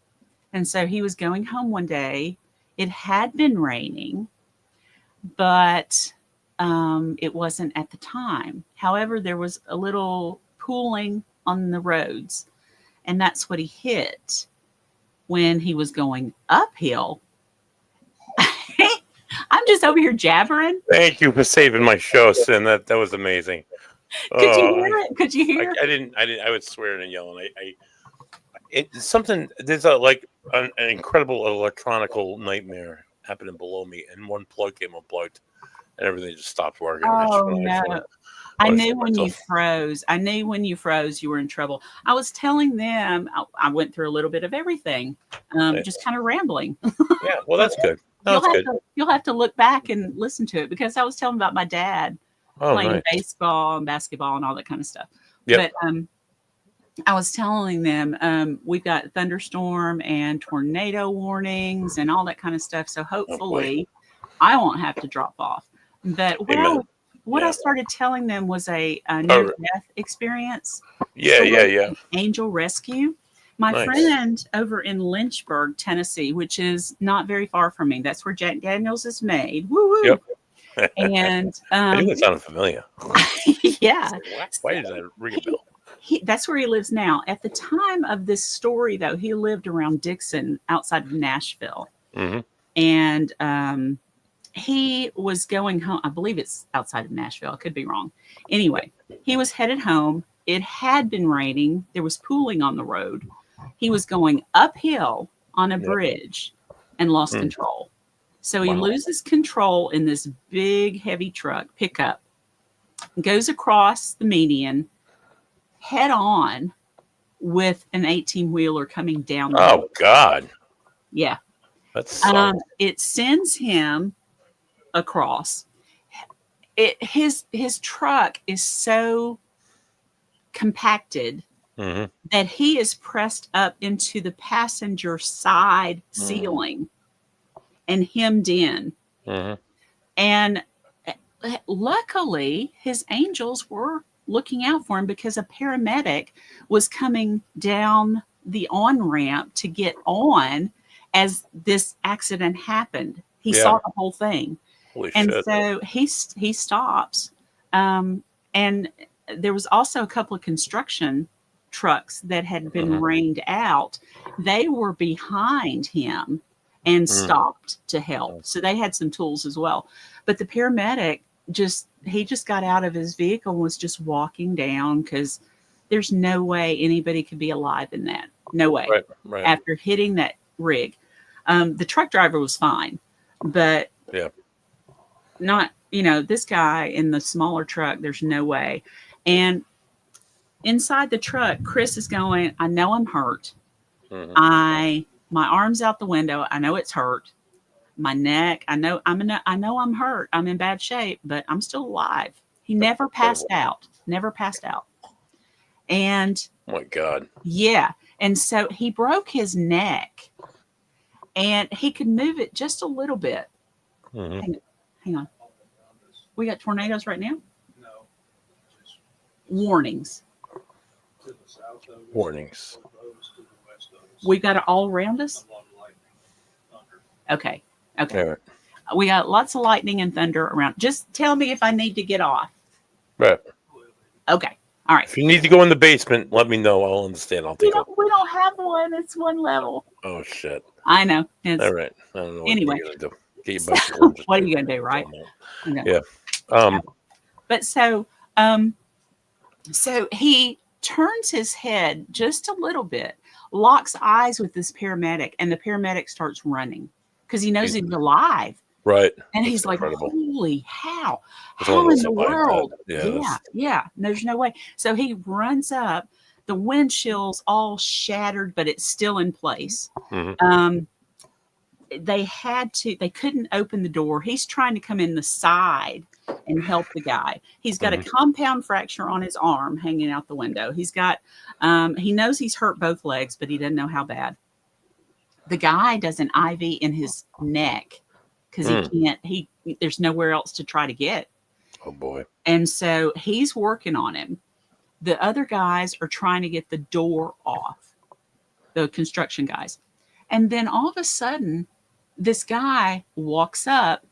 And so he was going home one day. It had been raining, but it wasn't at the time. However, there was a little pooling on the roads, and that's what he hit when he was going uphill. I'm just over here jabbering. Thank you for saving my show, Cyn. That was amazing. Could you hear it? Could you hear? I didn't. I was swearing and yelling. It's something. There's an incredible electronical nightmare happening below me, and one plug came unplugged, and everything just stopped working. Oh no! I knew when you froze. I knew when you froze, you were in trouble. I was telling them I went through a little bit of everything, just kind of rambling. Yeah, well, that's good. You'll have to look back and listen to it because I was telling about my dad playing baseball and basketball and all that kind of stuff. Yep. But I was telling them we've got thunderstorm and tornado warnings and all that kind of stuff. So hopefully I won't have to drop off. But what Yeah. I started telling them was a Oh, near-death experience. yeah, yeah, through yeah. Angel Rescue. My Nice. friend over in Lynchburg, Tennessee, which is not very far from me. That's where Jack Daniels is made. Woo woo. Yep. And I knew it sounded familiar. yeah, Why does that ring a bell? that's where he lives now. At the time of this story, though, he lived around Dixon, outside of Nashville, Mm-hmm. and he was going home. I believe it's outside of Nashville. I could be wrong. Anyway, he was headed home. It had been raining. There was pooling on the road. He was going uphill on a Yep. bridge and lost Mm. control. So he Wow. loses control in this big, heavy truck pickup, goes across the median head on with an 18-wheeler coming down the hill. Oh God, Yeah. that's It sends him across. His truck is so compacted mm-hmm. that he is pressed up into the passenger side ceiling and hemmed in. Mm-hmm. And luckily, his angels were looking out for him because a paramedic was coming down the on-ramp to get on as this accident happened. He Yeah. saw the whole thing. Holy And shit. so he stops. And there was also a couple of construction trucks that had been rained out. They were behind him and stopped to help. So they had some tools as well. But the paramedic just got out of his vehicle and was just walking down, because there's no way anybody could be alive in that. No way. Right. After hitting that rig. The truck driver was fine, but Yeah. not, this guy in the smaller truck, there's no way. And inside the truck, Chris is going, I know I'm hurt. Mm-hmm. My arm's out the window. I know it's hurt. My neck, I know I'm hurt. I'm in bad shape, but I'm still alive. He never passed out. And Oh my God. yeah. And so he broke his neck, and he could move it just a little bit. Mm-hmm. Hang on. We got tornadoes right now? No. Warnings. Warnings. We've got it all around us? Okay. All right. We got lots of lightning and thunder around. Just tell me if I need to get off. Right. Okay. All right. If you need to go in the basement, let me know. I'll understand. I'll take it. We don't have one. It's one level. Oh shit. I know. All right. I don't know what Anyway. you're gonna do. Get your bicycle. What are you gonna do, right? Okay. Yeah. But so he turns his head just a little bit, locks eyes with this paramedic, and the paramedic starts running because he knows he's alive. Right. And That's he's like, incredible. holy how? It's How in almost the survived that. world? Yeah, Yeah. There's no way. So he runs up. The windshield's all shattered, but it's still in place. Mhm. They couldn't open the door. He's trying to come in the side and help the guy. He's got a compound fracture on his arm hanging out the window. He's got, he knows he's hurt both legs, but he doesn't know how bad. The guy does an IV in his neck because there's nowhere else to try to get. Oh boy. And so he's working on him. The other guys are trying to get the door off, the construction guys. And then all of a sudden, this guy walks up,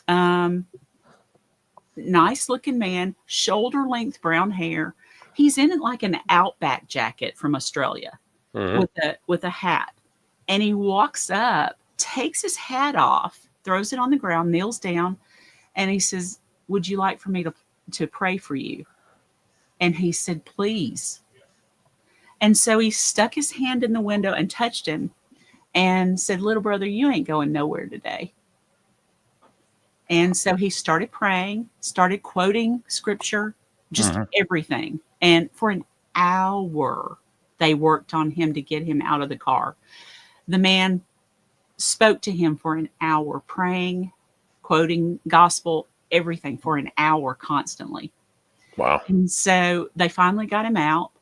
nice looking man, shoulder length brown hair. He's in like an Outback jacket from Australia with a hat. And he walks up, takes his hat off, throws it on the ground, kneels down, and he says, would you like for me to pray for you? And he said, please. And so he stuck his hand in the window and touched him and said, little brother, you ain't going nowhere today. And so he started praying, started quoting scripture, just everything. And for an hour, they worked on him to get him out of the car. The man spoke to him for an hour, praying, quoting gospel, everything for an hour constantly. Wow. And so they finally got him out,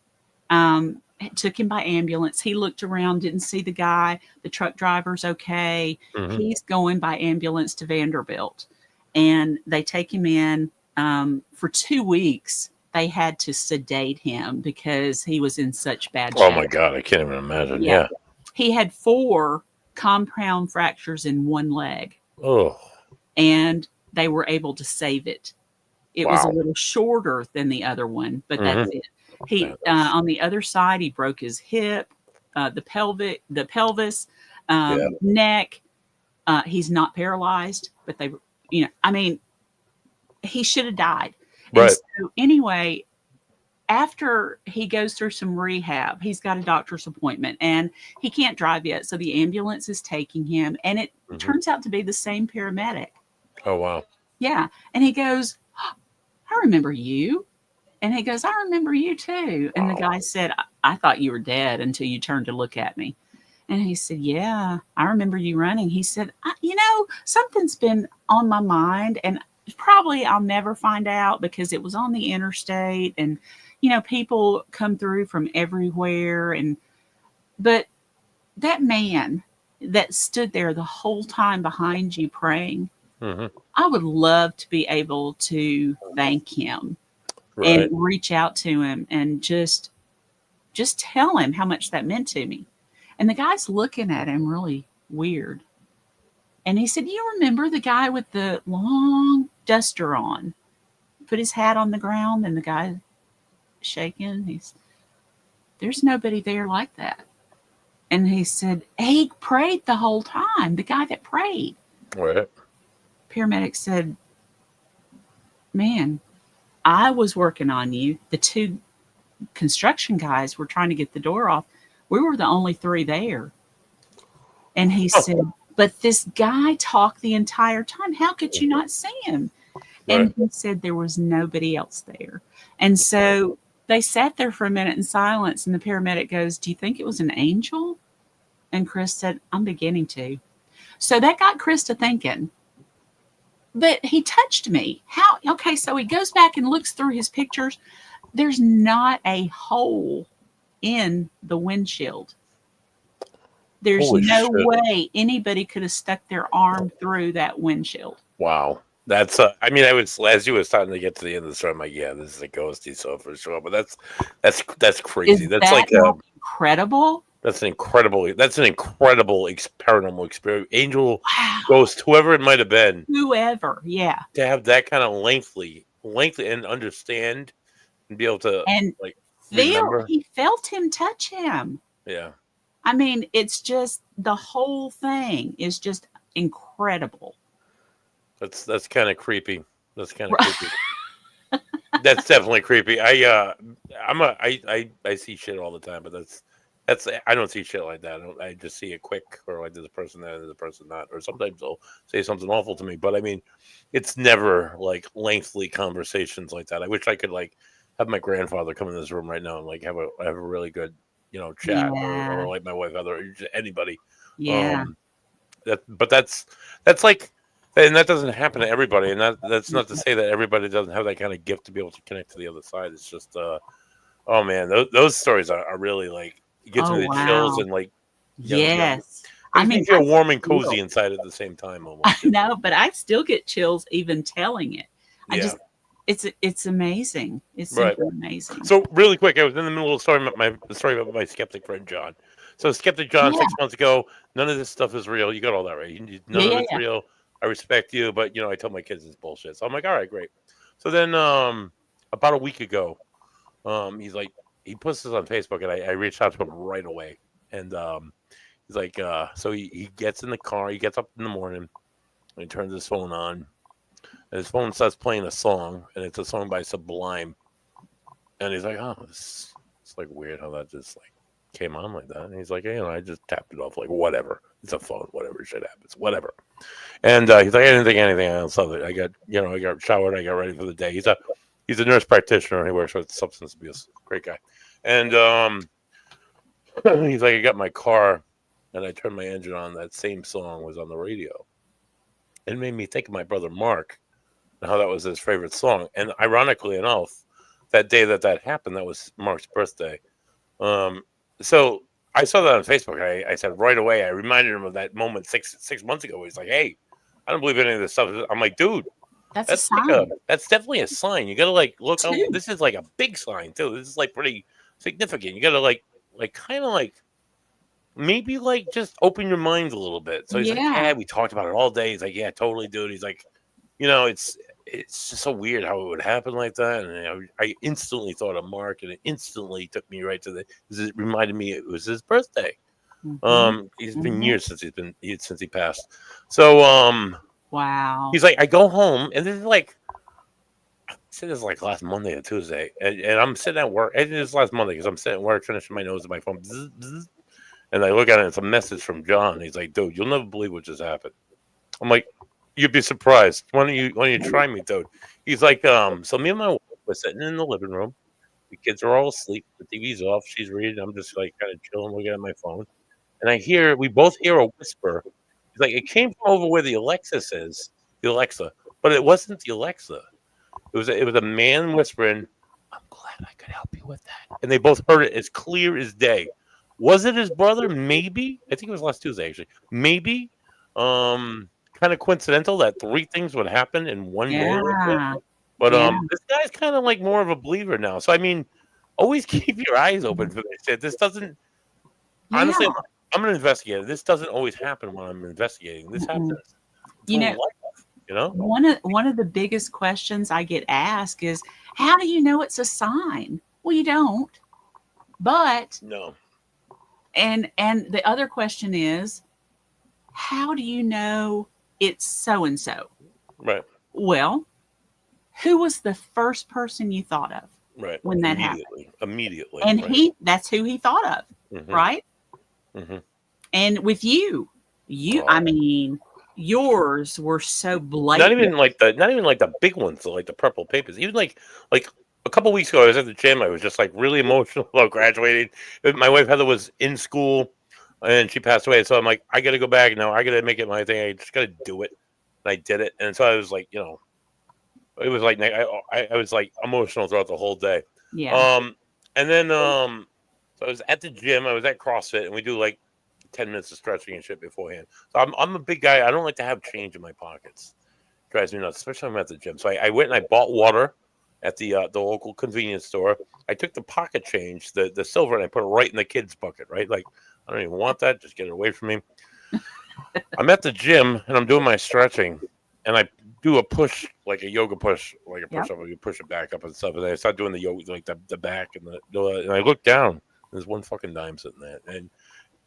took him by ambulance. He looked around, didn't see the guy. The truck driver's okay. He's going by ambulance to Vanderbilt. And they take him in. for 2 weeks, they had to sedate him because he was in such bad shape. Oh my God, I can't even imagine. Yeah. He had 4 compound fractures in one leg. Oh. And they were able to save it. It was a little shorter than the other one, but that's it. He on the other side, he broke his hip, the pelvis, neck. He's not paralyzed, but they, I mean, he should have died. Right. And so anyway, after he goes through some rehab, he's got a doctor's appointment and he can't drive yet. So the ambulance is taking him, and it turns out to be the same paramedic. Oh, wow. Yeah. And he goes, I remember you. And he goes, I remember you too. And the guy said, I thought you were dead until you turned to look at me. And he said, yeah, I remember you running. He said, something's been on my mind, and probably I'll never find out because it was on the interstate, and, people come through from everywhere. But that man that stood there the whole time behind you praying, I would love to be able to thank him and reach out to him and just tell him how much that meant to me. And the guy's looking at him really weird. And he said, you remember the guy with the long duster on? Put his hat on the ground, and the guy shaking. There's nobody there like that. And he said, he prayed the whole time, the guy that prayed. Right. Paramedic said, man, I was working on you. The 2 construction guys were trying to get the door off. We were the only 3 there. And he said, but this guy talked the entire time. How could you not see him? Right. And he said there was nobody else there. And so they sat there for a minute in silence, and the paramedic goes, do you think it was an angel? And Chris said, I'm beginning to. So that got Chris to thinking. But he touched me. How? Okay, so he goes back and looks through his pictures. There's not a hole in the windshield. There's Holy no shit. way anybody could have stuck their arm through that windshield. Wow. That's I mean, I was, as you was starting to get to the end of the story, I'm like, yeah, this is a ghosty, so for sure. But that's crazy. Is That's that like not incredible? That's an incredible paranormal experience. Angel, ghost, whoever it might have been. Whoever, yeah. To have that kind of lengthy and understand and be able to remember. He felt him touch him. Yeah. I mean, it's just, the whole thing is just incredible. That's kind of creepy. That's kind of creepy. That's definitely creepy. I see shit all the time, but that's I don't see shit like that. I just see it quick, or like there's a person there, there's a person not, or sometimes they'll say something awful to me. But I mean, it's never like lengthy conversations like that. I wish I could like have my grandfather come in this room right now and like have a really good chat, or like my wife, or anybody. Yeah. But that's like. And that doesn't happen to everybody, and that's not to say that everybody doesn't have that kind of gift to be able to connect to the other side. It's just, oh man, those stories are really like, it gives me the chills, and like, yes, I mean, feel warm and cozy inside at the same time. Almost. I know, but I still get chills even telling it. It's amazing. It's simply amazing. So really quick, I was in the middle of the story about my skeptic friend John. So skeptic John, 6 months ago, none of this stuff is real. You got all that right. None of it's real. I respect you, but I tell my kids it's bullshit. So I'm like, all right, great. So then about a week ago, he's like, he puts this on Facebook, and I reached out to him right away. And he's like, so he gets in the car, he gets up in the morning, and he turns his phone on, and his phone starts playing a song, and it's a song by Sublime. And he's like, oh, it's like weird how that just like came on like that. And he's like, I just tapped it off, like whatever. It's a phone, whatever shit happens, whatever. And he's like, I didn't think anything else of it. I got showered, I got ready for the day. He's a nurse practitioner, and he works with substance abuse. Great guy. And he's like, I got my car, and I turned my engine on. That same song was on the radio. It made me think of my brother Mark, and how that was his favorite song. And ironically enough, that day that happened, that was Mark's birthday. So I saw that on Facebook. I said right away, I reminded him of that moment six months ago. He's like, hey, I don't believe any of this stuff. I'm like, dude, That's a sign. That's definitely a sign. You gotta like look out. Too. This is like a big sign too. This is like pretty significant. You gotta like kind of like maybe like just open your mind a little bit. So he's like, Yeah. yeah, we talked about it all day. He's like, yeah, totally, dude. He's like, it's just so weird how it would happen like that. And I instantly thought of Mark, and it instantly took me right to it reminded me it was his birthday. He's been years since he passed. So wow. he's like, I go home, and this is like, I said this like last Monday or Tuesday, and I'm sitting at work. I did this last Monday because I'm sitting at work finishing my nose in my phone. Bzz, bzz, and I look at it, and it's a message from John. He's like, dude, you'll never believe what just happened. I'm like, you'd be surprised. Why don't you try me, dude? He's like, so me and my wife were sitting in the living room. The kids are all asleep. The TV's off. She's reading. I'm just like kind of chilling, looking at my phone. And we both hear a whisper. It's like it came from over where the Alexa is, but it wasn't the Alexa. It was a man whispering, I'm glad I could help you with that. And they both heard it as clear as day. Was it his brother? Maybe. I think it was last Tuesday, actually. Maybe. Kind of coincidental that 3 things would happen in one day. Yeah. But this guy's kind of like more of a believer now. So I mean, always keep your eyes open for this shit. This doesn't honestly, I'm an investigator. This doesn't always happen when I'm investigating. This happens. One of the biggest questions I get asked is, how do you know it's a sign? Well, you don't. But no. And the other question is, how do you know it's so and so? Right. Well, who was the first person you thought of? Right. When that happened? Immediately. And that's who he thought of, right? Mm-hmm. And with you, I mean, yours were so blatant. Not even like the big ones, like the purple papers. Even like a couple weeks ago, I was at the gym. I was just like really emotional about graduating. My wife Heather was in school, and she passed away. So I'm like, I got to go back now. I got to make it my thing. I just got to do it. And I did it. And so I was like, it was like I was like emotional throughout the whole day. Yeah. And then so I was at the gym. I was at CrossFit, and we do like 10 minutes of stretching and shit beforehand. So I'm a big guy. I don't like to have change in my pockets. It drives me nuts, especially when I'm at the gym. So I went and I bought water at the local convenience store. I took the pocket change, the silver, and I put it right in the kids' bucket, right? Like, I don't even want that. Just get it away from me. I'm at the gym, and I'm doing my stretching, and I do a push, like a yoga push, like a push-up. You push it back up and stuff. And I start doing the yoga, like the back, and I look down. There's one fucking dime sitting there. And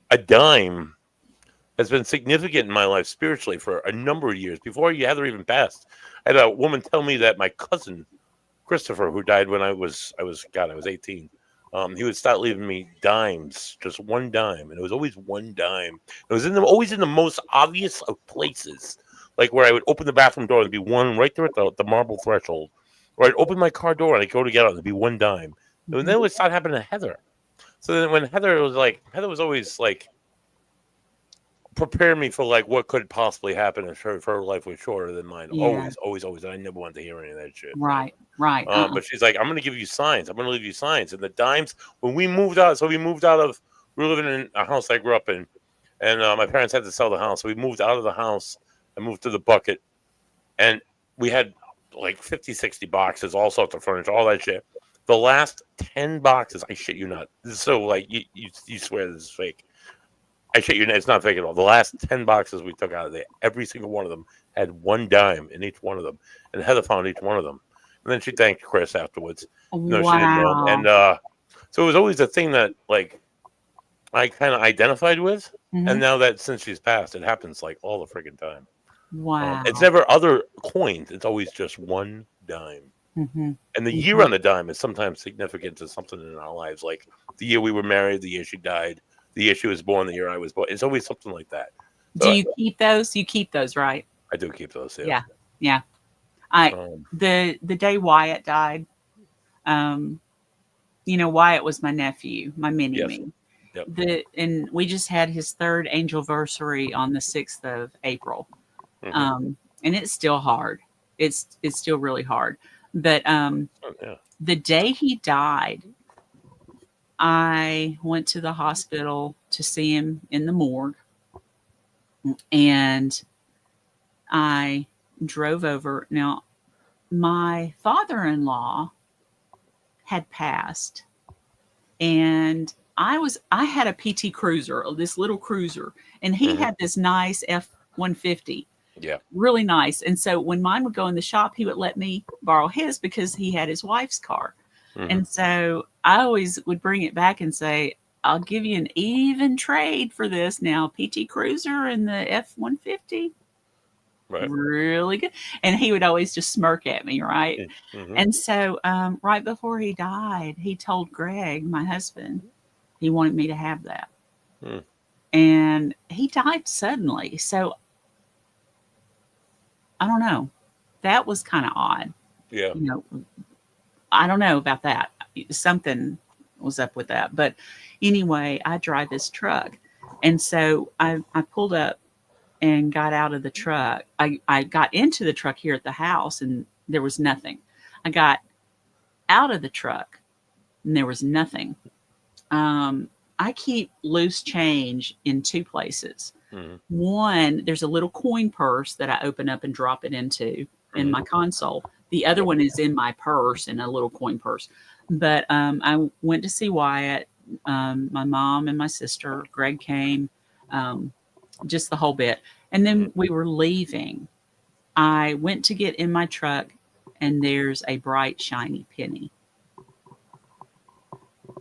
a dime has been significant in my life spiritually for a number of years. Before Heather even passed, I had a woman tell me that my cousin, Christopher, who died when I was 18. He would start leaving me dimes, just one dime, and it was always one dime. It was always in the most obvious of places, like where I would open the bathroom door and there'd be one right there at the marble threshold, or I'd open my car door and I'd go to get out and there'd be one dime. And then it would start happening to Heather. So then when Heather was always like prepare me for like what could possibly happen if her life was shorter than mine. Yeah. Always. And I never wanted to hear any of that shit. Right. But she's like, I'm going to give you signs. I'm going to leave you signs. And the dimes, when we moved out, we were living in a house I grew up in. And my parents had to sell the house. So we moved out of the house and moved to the bucket. And we had like 50, 60 boxes, all sorts of furniture, all that shit. The last 10 boxes, I shit you not. So like, you swear this is fake. I shit you not, it's not fake at all. The last 10 boxes we took out of there, every single one of them had one dime in each one of them. And Heather found each one of them. And then she thanked Chris afterwards. No, she didn't know. And so it was always a thing that like I kind of identified with. Mm-hmm. And now that since she's passed, it happens like all the freaking time. Wow. It's never other coins. It's always just one dime. Mm-hmm. And the year on the dime is sometimes significant to something in our lives. Like the year we were married, the year she died, the year she was born, the year I was born. It's always something like that. So, do you keep those? You keep those, right? I do keep those. Yeah. The day Wyatt died, Wyatt was my nephew, my mini-me. Yep. And we just had his 3rd anniversary on the 6th of April. Mm-hmm. And it's still hard. It's still really hard. But the day he died, I went to the hospital to see him in the morgue. And I drove over. Now, my father-in-law had passed, and I had a PT Cruiser, this little cruiser, and he had this nice F-150. Yeah. Really nice. And so when mine would go in the shop, he would let me borrow his because he had his wife's car. And so I always would bring it back and say, I'll give you an even trade for this now. PT Cruiser and the F-150. Right. Really good. And he would always just smirk at me, right? And so right before he died, he told Greg, my husband, he wanted me to have that. And he died suddenly. So I don't know. That was kind of odd. Yeah. I don't know about that. Something was up with that. But anyway, I drive this truck. And so I pulled up and got out of the truck. I got into the truck here at the house and there was nothing. I got out of the truck and there was nothing. I keep loose change in two places. One, there's a little coin purse that I open up and drop it into in my console. The other one is in my purse in a little coin purse. But I went to see Wyatt, my mom and my sister. Greg came, just the whole bit. And then we were leaving. I went to get in my truck, and there's a bright, shiny penny.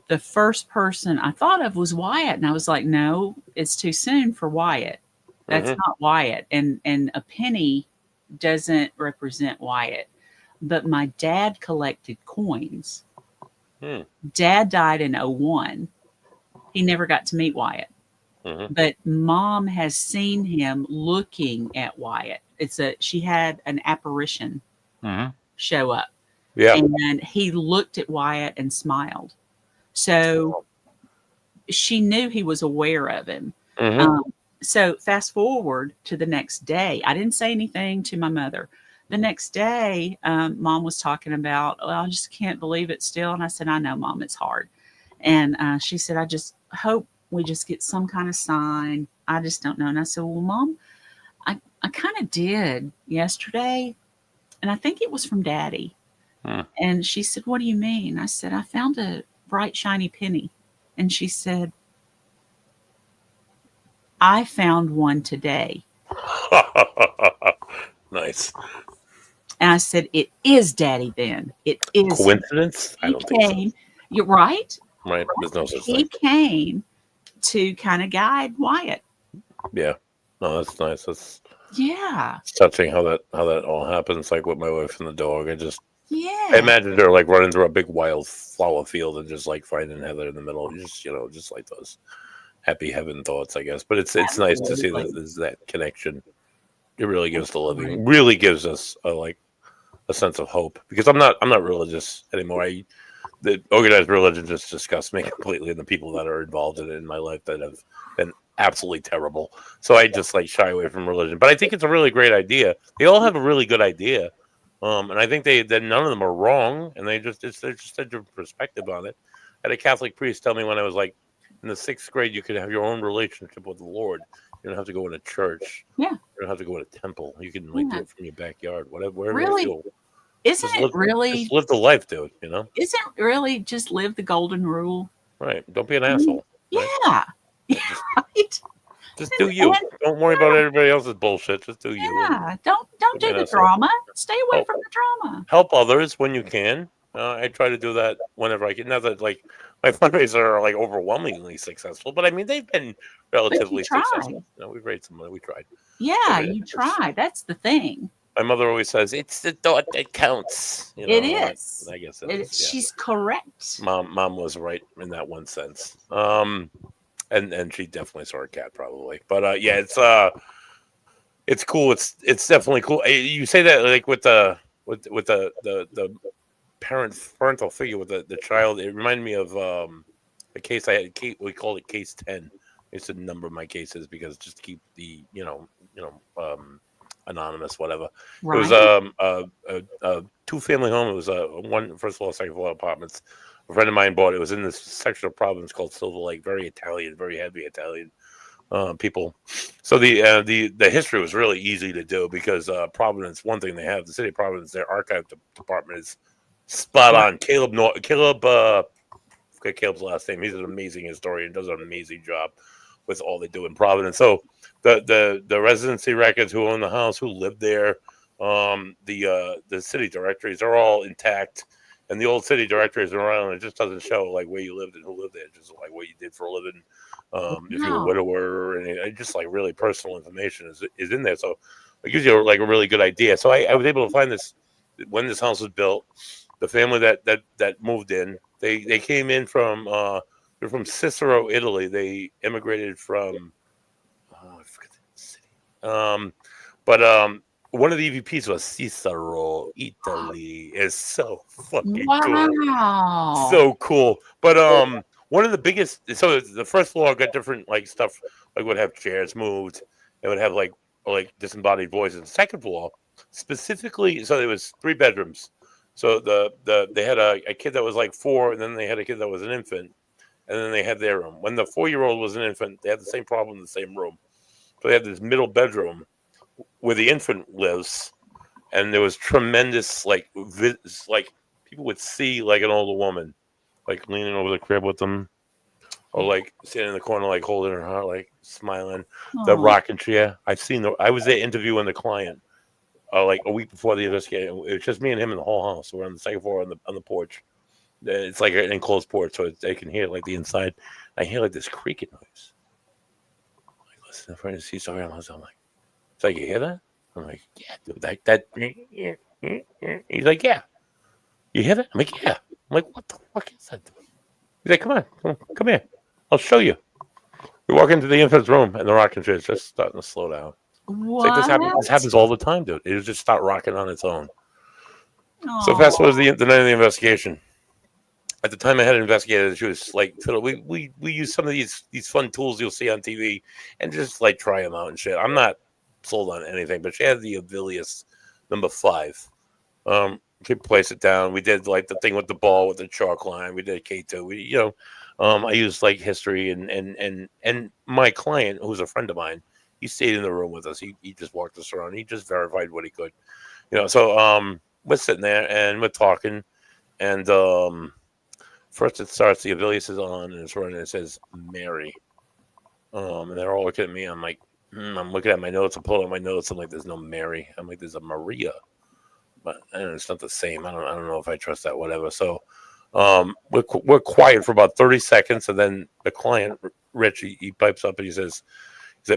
The first person I thought of was Wyatt. And I was like, no, it's too soon for Wyatt. That's not Wyatt. And a penny doesn't represent Wyatt. But my dad collected coins. Dad died in 2001. He never got to meet Wyatt. But mom has seen him looking at Wyatt. She had an apparition show up. Yeah. And he looked at Wyatt and smiled. So she knew he was aware of him. So fast forward to the next day. I didn't say anything to my mother. The next day, mom was talking about, I just can't believe it still. And I said, I know, Mom, it's hard. And she said, I just hope we just get some kind of sign. I just don't know. And I said, well, Mom, I kind of did yesterday. And I think it was from Daddy. And she said, what do you mean? I said, I found a bright, shiny penny. And she said, I found one today. Nice. And I said, it is Daddy then. It is. Coincidence? I don't think so. You're right. Right. There's no such He thing. came to kind of guide Wyatt. Yeah. No, that's nice. That's touching how that all happens, like with my wife and the dog. I imagine they're like running through a big wild flower field and just like finding Heather in the middle. Just like those happy heaven thoughts, I guess. But it's nice to see that there's that connection. It really gives the living, really gives us a sense of hope, because I'm not religious anymore. The organized religion just disgusts me completely, and the people that are involved in it in my life that have been absolutely terrible. So I just shy away from religion. But I think it's a really great idea. They all have a really good idea, and I think that none of them are wrong, and they're just a different perspective on it. I had a Catholic priest tell me when I was in the 6th grade, you could have your own relationship with the Lord. You don't have to go in a church. Yeah. You don't have to go in a temple. You can do it from your backyard, wherever really? you feel. Isn't it really? Just live the life, dude, Isn't it really just live the golden rule? Right. Don't be an asshole. Yeah. Right? Right. Just do you. Don't worry about everybody else's bullshit. Just do you. Yeah. Don't do the drama. Stay away from the drama. Help others when you can. I try to do that whenever I can. Not that my fundraisers are overwhelmingly successful, but I mean they've been relatively successful. We've raised some money. We tried. Yeah, you tried. That's the thing. My mother always says it's the thought that counts. It is. I guess it is. Yeah. She's correct. Mom was right in that one sense. And she definitely saw a cat probably. But yeah, it's cool. It's definitely cool. You say that with the parental figure with the child. It reminded me of a case I had. We called it case 10. I used to number my cases because just to keep the anonymous, whatever. Right. It was a 2-family home. It was one first floor, second floor apartments. A friend of mine bought it. It was in this section of Providence called Silver Lake. Very Italian, very heavy Italian. people. So the history was really easy to do because Providence, one thing they have, the city of Providence, their archive department is spot on. Caleb, forget Caleb's last name. He's an amazing historian, does an amazing job with all they do in Providence. So the residency records, who own the house, who lived there, the city directories are all intact. And the old city directories around, it just doesn't show like where you lived and who lived there, just like what you did for a living, if you're a widower, and it just like really personal information is in there. So it gives you like a really good idea. So I was able to find this when this house was built. The family that moved in, they came in from they're from Cicero, Italy. They immigrated from I forget the city. But one of the EVPs was Cicero, Italy. Is so fucking cool. So cool. But one of the biggest, so the first floor got different like stuff, like would have chairs moved. It would have like disembodied voices. The second floor, specifically, so there was 3 bedrooms. So they had a kid that was like 4, and then they had a kid that was an infant, and then they had their room. When the 4-year-old was an infant, they had the same problem in the same room. So they had this middle bedroom where the infant lives, and there was tremendous like people would see like an older woman like leaning over the crib with them, or like sitting in the corner like holding her heart, like smiling. The rocking chair. I was there interviewing the client like a week before the investigation. It was just me and him in the whole house. We're on the second floor on the porch. It's like an enclosed porch, so they can hear like the inside. I hear like this creaking noise. Like, listen, in front of the seats around the house. I'm like, it's like, you hear that? I'm like, yeah, dude, that. He's like, yeah. You hear that? I'm like, yeah. I'm like, what the fuck is that, dude? He's like, come here. I'll show you. We walk into the infant's room, and the rocking chair is just starting to slow down. What? It's like this happens all the time, dude. It'll just start rocking on its own. So fast forward the night of the investigation. At the time I had investigated, she was like, we use some of these fun tools you'll see on TV and just like try them out and shit. I'm not sold on anything, but she had the Avilius number 5. She placed it down. We did like the thing with the ball with the chalk line. We did K2. I used like history and my client, who's a friend of mine, he stayed in the room with us. He just walked us around. He just verified what he could, So we're sitting there and we're talking, and first it starts. The Avilius is on and it's running. And it says Mary, and they're all looking at me. I'm like, I'm looking at my notes. I'm pulling out my notes. I'm like, there's no Mary. I'm like, there's a Maria, but it's not the same. I don't know if I trust that. Whatever. So we're quiet for about 30 seconds, and then the client, Rich, he pipes up and he says,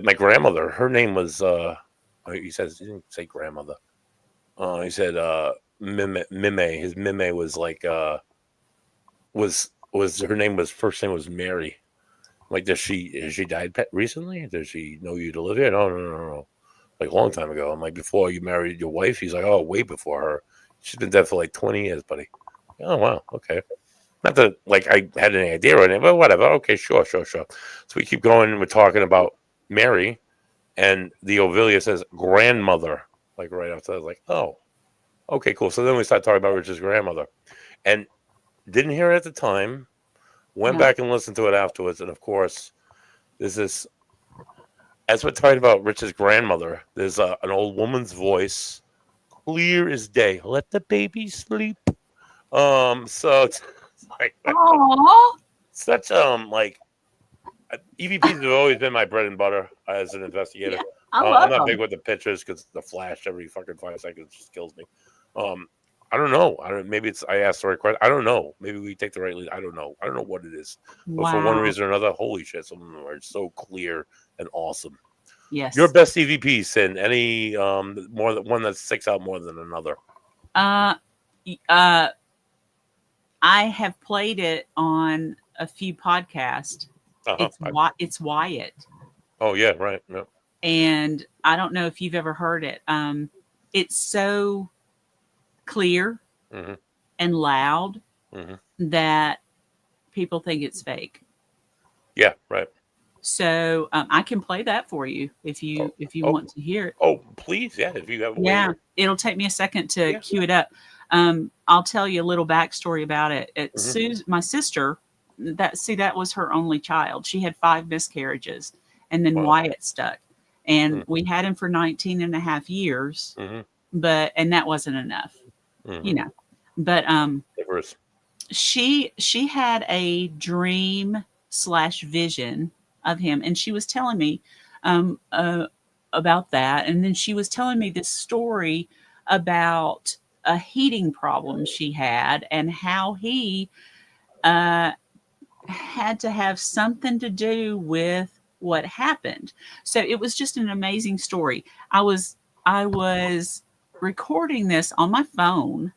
my grandmother, her name was he says, he didn't say grandmother. He said Mime. His Mime was like was her name was, first name was Mary. Like, has she died recently? Does she know you to live here? No. Like a long time ago. I'm like, before you married your wife? He's like, oh, way before her. She's been dead for like 20 years, buddy. Oh, wow. Okay. Not that like I had any idea or anything, but whatever. Okay, sure. So we keep going and we're talking about Mary, and the Ovilia says grandmother, like right after that. I was like, oh, okay, cool. So then we start talking about Rich's grandmother, and didn't hear it at the time, went back and listened to it afterwards, and of course, there's this, as we're talking about Rich's grandmother, there's an old woman's voice, clear as day. Let the baby sleep. So it's like, such like EVPs have always been my bread and butter as an investigator. I'm not big with the pictures because the flash every fucking 5 seconds just kills me. I don't know. Maybe it's I asked the right question. I don't know. Maybe we take the right lead. I don't know what it is. But for one reason or another, holy shit, some of them are so clear and awesome. Yes. Your best EVP, Cyn. Any more one that sticks out more than another? I have played it on a few podcasts. It's Wyatt. Oh yeah, right. No. And I don't know if you've ever heard it. It's so clear and loud that people think it's fake. Yeah, right. So I can play that for you if you want to hear it. Oh, please, yeah. If you have, it'll take me a second to cue it up. I'll tell you a little backstory about it. My sister, that was her only child. She had 5 miscarriages, and then Wow. Wyatt stuck. And Mm. we had him for 19 and a half years, Mm-hmm. and that wasn't enough, Mm-hmm. you know. But Diverse. she had a dream / vision of him, and she was telling me about that. And then she was telling me this story about a heating problem she had and how he had to have something to do with what happened. So it was just an amazing story. I was recording this on my phone,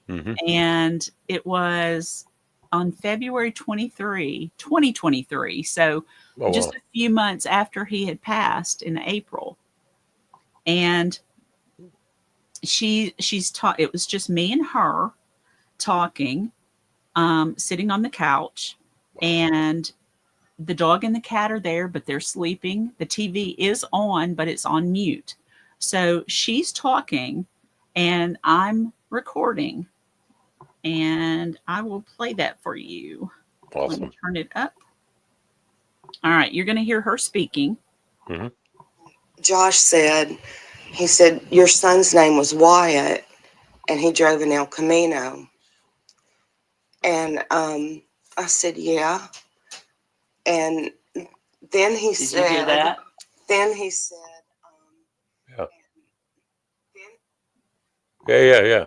Mm-hmm. and it was on February 23, 2023. So Oh, just wow. a few months after he had passed in April. And it was just me and her talking, sitting on the couch, and the dog and the cat are there, but they're sleeping. The TV is on, but it's on mute. So she's talking and I'm recording, and I will play that for you. Let me Awesome. turn it up. All right, you're going to hear her speaking. Mm-hmm. Josh said, he said, your son's name was Wyatt, and he drove an El Camino. And I said, yeah. And then he said, Did you hear that? Then he said, Yeah. Yeah.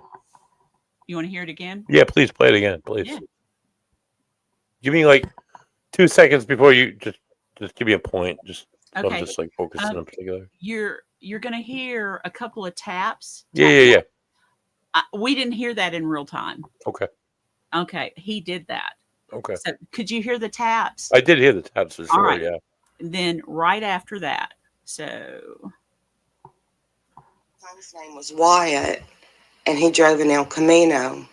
You want to hear it again? Yeah, please play it again, please. Yeah. Give me like 2 seconds before you just give me a point. Just so Okay. I'm just like focusing on particular. You're going to hear a couple of taps. Yeah. We didn't hear that in real time. Okay. Okay, he did that. Okay. So could you hear the taps? I did hear the taps for sure. All right. Yeah. Then right after that, so son's name was Wyatt, and he drove an El Camino.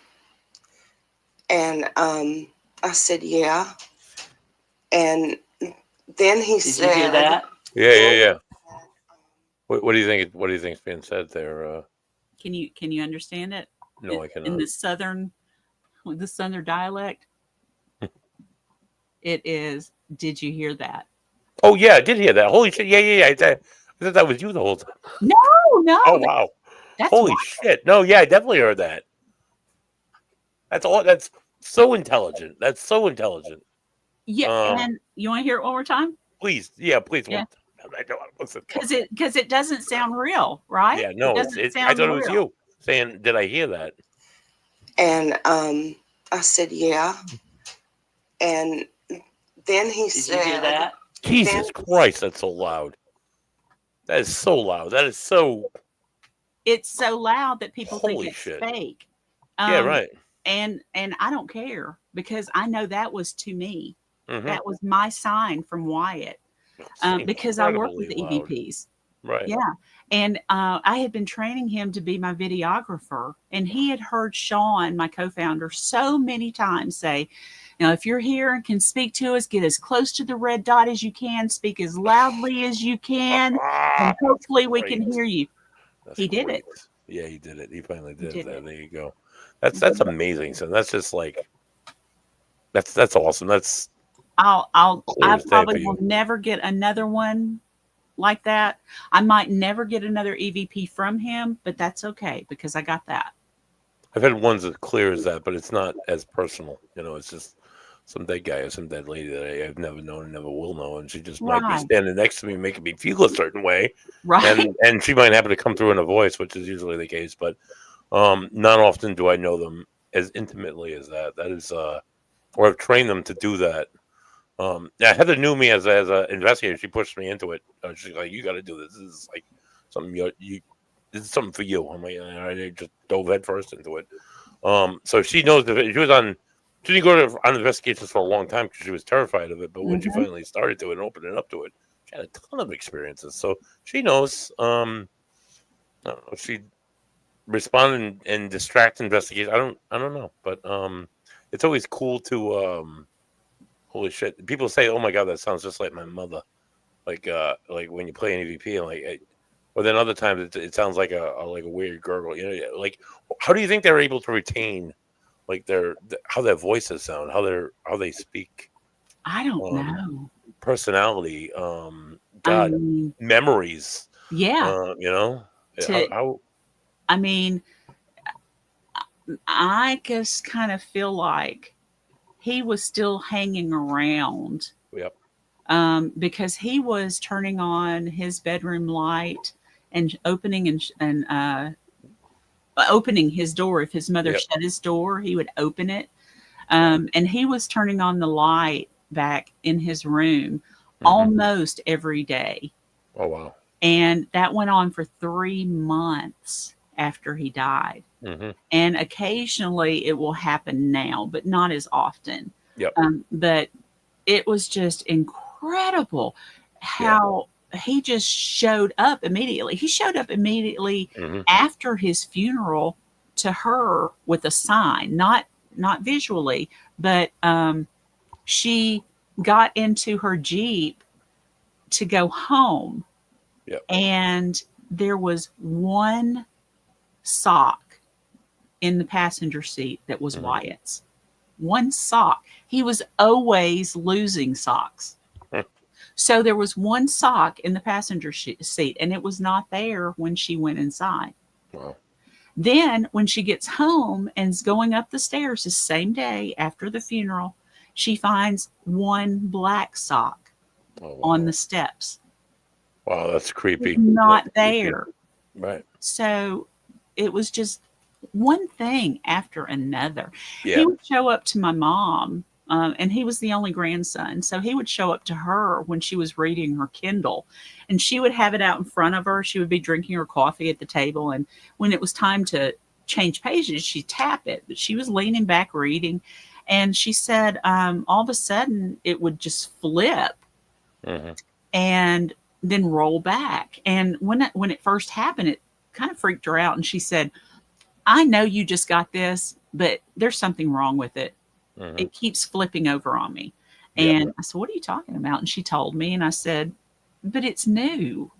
And I said, yeah. And then he said, did you hear that? Yeah. What do you think? What do you think's being said there? Can you understand it? No, I cannot. In the southern dialect, it is. Did you hear that? Oh yeah, I did hear that. Holy shit! Yeah. I thought that was you the whole time. No. Oh wow! That's Holy why. shit! No, yeah, I definitely heard that. That's all. That's so intelligent. That's so intelligent. Yeah, and you want to hear it one more time? Please, yeah, please. Yeah. I don't want to listen. Because it doesn't sound real, right? Yeah, no, it doesn't I sound thought it was real. you saying, "Did I hear that?" And I said, yeah. And then he said, you hear that? Jesus Christ, that's so loud. That is so loud. That is so. It's so loud that people Holy think it's shit. fake. Yeah, right. And I don't care, because I know that was to me. Mhm. That was my sign from Wyatt, It's because I work with incredibly loud. EVPs. Right. Yeah. And I had been training him to be my videographer, and he had heard Sean, my co-founder, so many times say, now, if you're here and can speak to us, get as close to the red dot as you can, speak as loudly as you can, and hopefully we can hear you. He did it. Yeah, he did it. He finally did it. it. There you go. That's amazing. So that's just like that's awesome. That's I clear as day for probably you. will never get another one like that. I might never get another EVP from him, but that's okay, because I got that. I've had ones as clear as that, but it's not as personal. You know, it's just some dead guy or some dead lady that I've never known and never will know, and she just might be standing next to me, making me feel a certain way, Right? And she might happen to come through in a voice, which is usually the case, but not often do I know them as intimately as that. That is, or I've trained them to do that. Yeah, Heather knew me as an investigator. She pushed me into it. She's like, "You got to do this. This is like something this is something for you." I'm like, I just dove head first into it. So she knows that she was on. She didn't go on investigations for a long time because she was terrified of it. But when she finally started to it and opened it up to it, she had a ton of experiences. So she knows. I don't know. She respond and distract investigators. I don't know, but it's always cool to holy shit. People say, "Oh my god, that sounds just like my mother." Like when you play an EVP, and or then other times it sounds like a weird gurgle. You know, like how do you think they're able to retain like how their voices sound, how they speak? I don't know. Personality, I God, mean, memories. yeah. You know, To how I mean, I just kind of feel like he was still hanging around yep. because he was turning on his bedroom light and opening his door. If his mother Yep. shut his door, he would open it. And he was turning on the light back in his room almost every day. Oh wow. And that went on for 3 months after he died. Mm-hmm. And occasionally it will happen now, but not as often. Yep. But it was just incredible how he just showed up immediately. He showed up immediately after his funeral to her with a sign, not visually, but she got into her Jeep to go home, Yep. and there was one sock in the passenger seat that was Wyatt's. One sock. He was always losing socks. So there was one sock in the passenger seat, and it was not there when she went inside. Wow. Then, when she gets home and is going up the stairs the same day after the funeral, she finds one black sock on the steps. Wow, that's creepy. Not That's there. Creepy. Right. So it was just one thing after another. Yeah. He would show up to my mom, and he was the only grandson. So he would show up to her when she was reading her Kindle, and she would have it out in front of her. She would be drinking her coffee at the table. And when it was time to change pages, she'd tap it. But she was leaning back reading. And she said, all of a sudden, it would just flip and then roll back. And when it first happened, it kind of freaked her out. And she said, I know you just got this, but there's something wrong with it. It keeps flipping over on me. And I said, what are you talking about? And she told me, and I said, but it's new.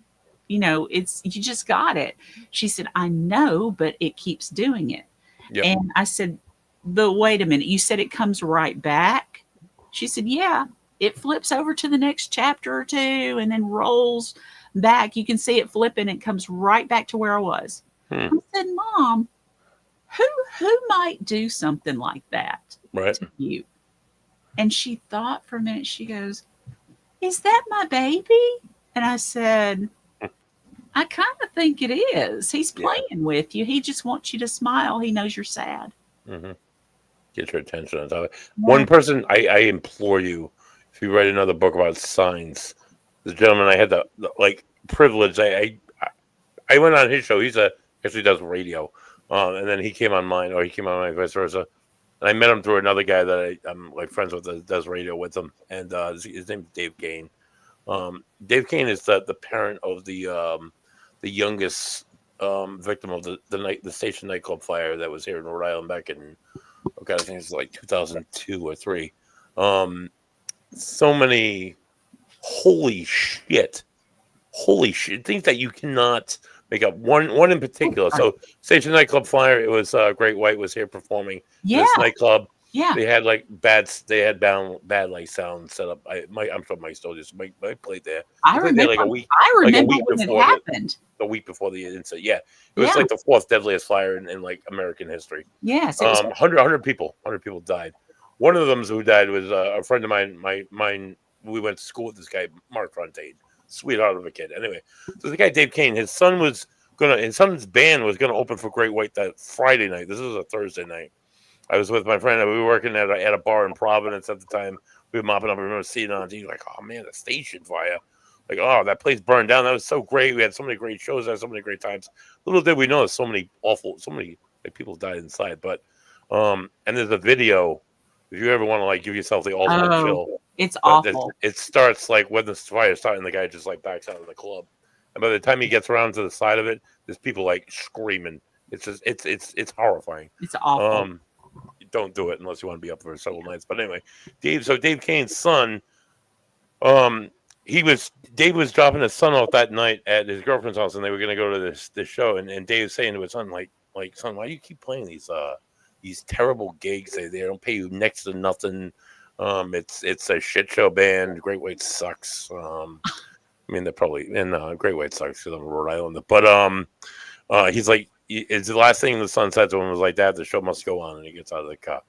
You know, you just got it. She said, I know, but it keeps doing it. Yep. And I said, but wait a minute, you said it comes right back? She said, yeah, it flips over to the next chapter or two and then rolls back. You can see it flipping. It comes right back to where I was. I said, Mom, who might do something like that to you? And she thought for a minute. She goes, is that my baby? And I said, I kind of think it is. He's playing with you. He just wants you to smile. He knows you're sad. Get your attention on top. One person, I implore you, if you write another book about signs, the gentleman I had the privilege. I went on his show. Actually does radio, and then he came on mine, or he came on mine, vice versa. And I met him through another guy that I'm like friends with that does radio with him, and his name's Dave Kane. Dave Kane is the parent of the youngest victim of the station nightclub fire that was here in Rhode Island back in, I think it's like 2002 or 3. So many holy shit things that you cannot make up. One in particular. So station nightclub fire. It was Great White was here performing. Yeah. This nightclub. Yeah. They had bad like sound set up. I'm sure Mike still just Mike played there. I remember. I remember when it happened. The week before the incident. Yeah. It was like the 4th deadliest fire in like American history. Yes. 100 people died. One of them who died was a friend of mine. We went to school with this guy, Mark Frontage. Sweetheart of a kid. Anyway, so the guy Dave Kane, his son's band was gonna open for Great White that Friday night. This was a Thursday night. I was with my friend, and we were working at a bar in Providence at the time. We were mopping up. I remember seeing it on TV, like, oh man, the station fire. Like, oh, that place burned down. That was so great. We had so many great shows. Had so many great times. Little did we know, so many people died inside. But and there's a video. If you ever want to like give yourself the ultimate chill, it's awful. It starts like when the fire starts, and the guy just like backs out of the club. And by the time he gets around to the side of it, there's people like screaming. It's just it's horrifying. It's awful. Don't do it unless you want to be up for several nights. But anyway, Dave Kane's son, Dave was dropping his son off that night at his girlfriend's house, and they were going to go to this show. And Dave's saying to his son, like, son, why do you keep playing these terrible gigs? They don't pay you next to nothing. It's a shit show band. Great White sucks. I mean, they're probably in Great White Sox because I'm in Rhode Island. But he's like, it's the last thing the son said to him was like, "Dad, the show must go on." And he gets out of the car,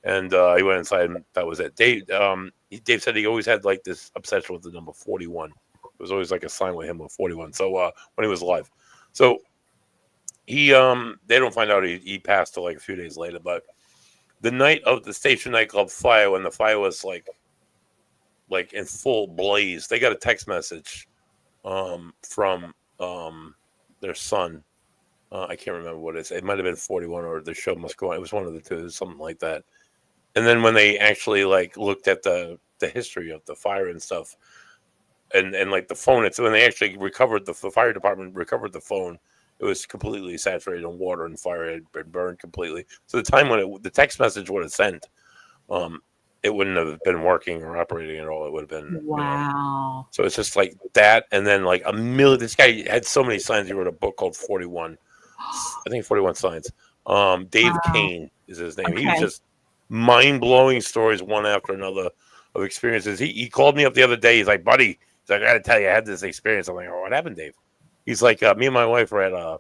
and he went inside, and that was it. Dave said he always had like this obsession with the number 41. It was always like a sign with him with 41. So when he was alive, so he they don't find out he passed till like a few days later. But the night of the station nightclub fire, when the fire was like in full blaze, they got a text message from their son. I can't remember what it is. It might have been 41 or the show must go on. It was one of the two, something like that. And then when they actually like looked at the history of the fire and stuff, and like the phone, it's when they actually recovered the fire department recovered the phone. It was completely saturated in water, and fire had been burned completely. So the time when the text message would have sent, it wouldn't have been working or operating at all. It would have been Wow. So it's just like that, and then like a million. This guy had so many signs. He wrote a book called 41. I think 41 Signs. Dave Kane is his name. Okay. He was just mind-blowing stories one after another of experiences. He called me up the other day. He's like, "Buddy," he's like, "I got to tell you, I had this experience." I'm like, "Oh, what happened, Dave?" He's like, "Me and my wife were at a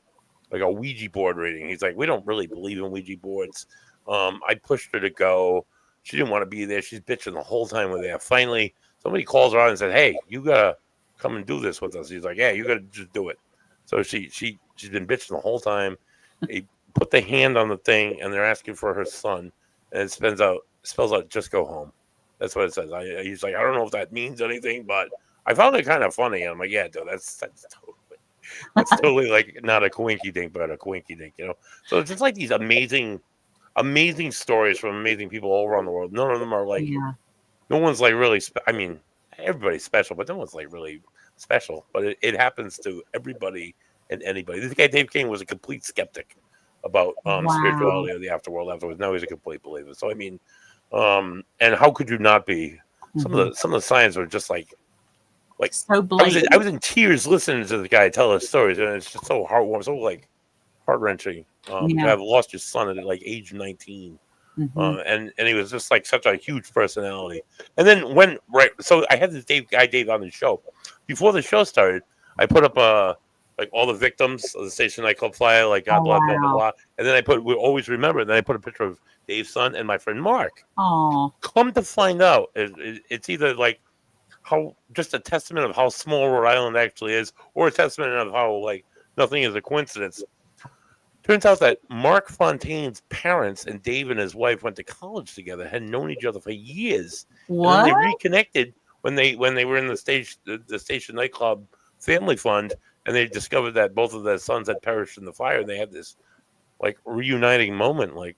Ouija board reading." He's like, "We don't really believe in Ouija boards." I pushed her to go. She didn't want to be there. She's bitching the whole time we're there. Finally, somebody calls her out and said, "Hey, you gotta come and do this with us." He's like, "Yeah, you gotta just do it." So she's been bitching the whole time. He put the hand on the thing, and they're asking for her son, and it spells out "just go home." That's what it says. He's like, "I don't know if that means anything, but I found it kind of funny." And I'm like, "Yeah, dude, that's totally like not a coinky dink, but a coinky dink, you know." So it's just like these amazing stories from amazing people all around the world. None of them are like, no one's like really. I mean, everybody's special, but no one's like really special. But it happens to everybody and anybody. This guy Dave King was a complete skeptic about spirituality or the afterworld afterwards. Now he's a complete believer. So I mean, and how could you not be? Some of the signs are just like so blatant. I was in tears listening to the guy tell his stories, and it's just so heartwarming, so like heart wrenching. To have lost your son at like age 19. And he was just like such a huge personality. And then so I had this Dave on the show. Before the show started, I put up like all the victims of the station nightclub fire, like God blah blah blah. And then we always remember. And then I put a picture of Dave's son and my friend Mark. Oh, come to find out, it's either like how just a testament of how small Rhode Island actually is, or a testament of how like nothing is a coincidence. Turns out that Mark Fontaine's parents and Dave and his wife went to college together, had known each other for years. what? And then they reconnected when they were in the station nightclub family fund, and they discovered that both of their sons had perished in the fire, and they had this like reuniting moment, like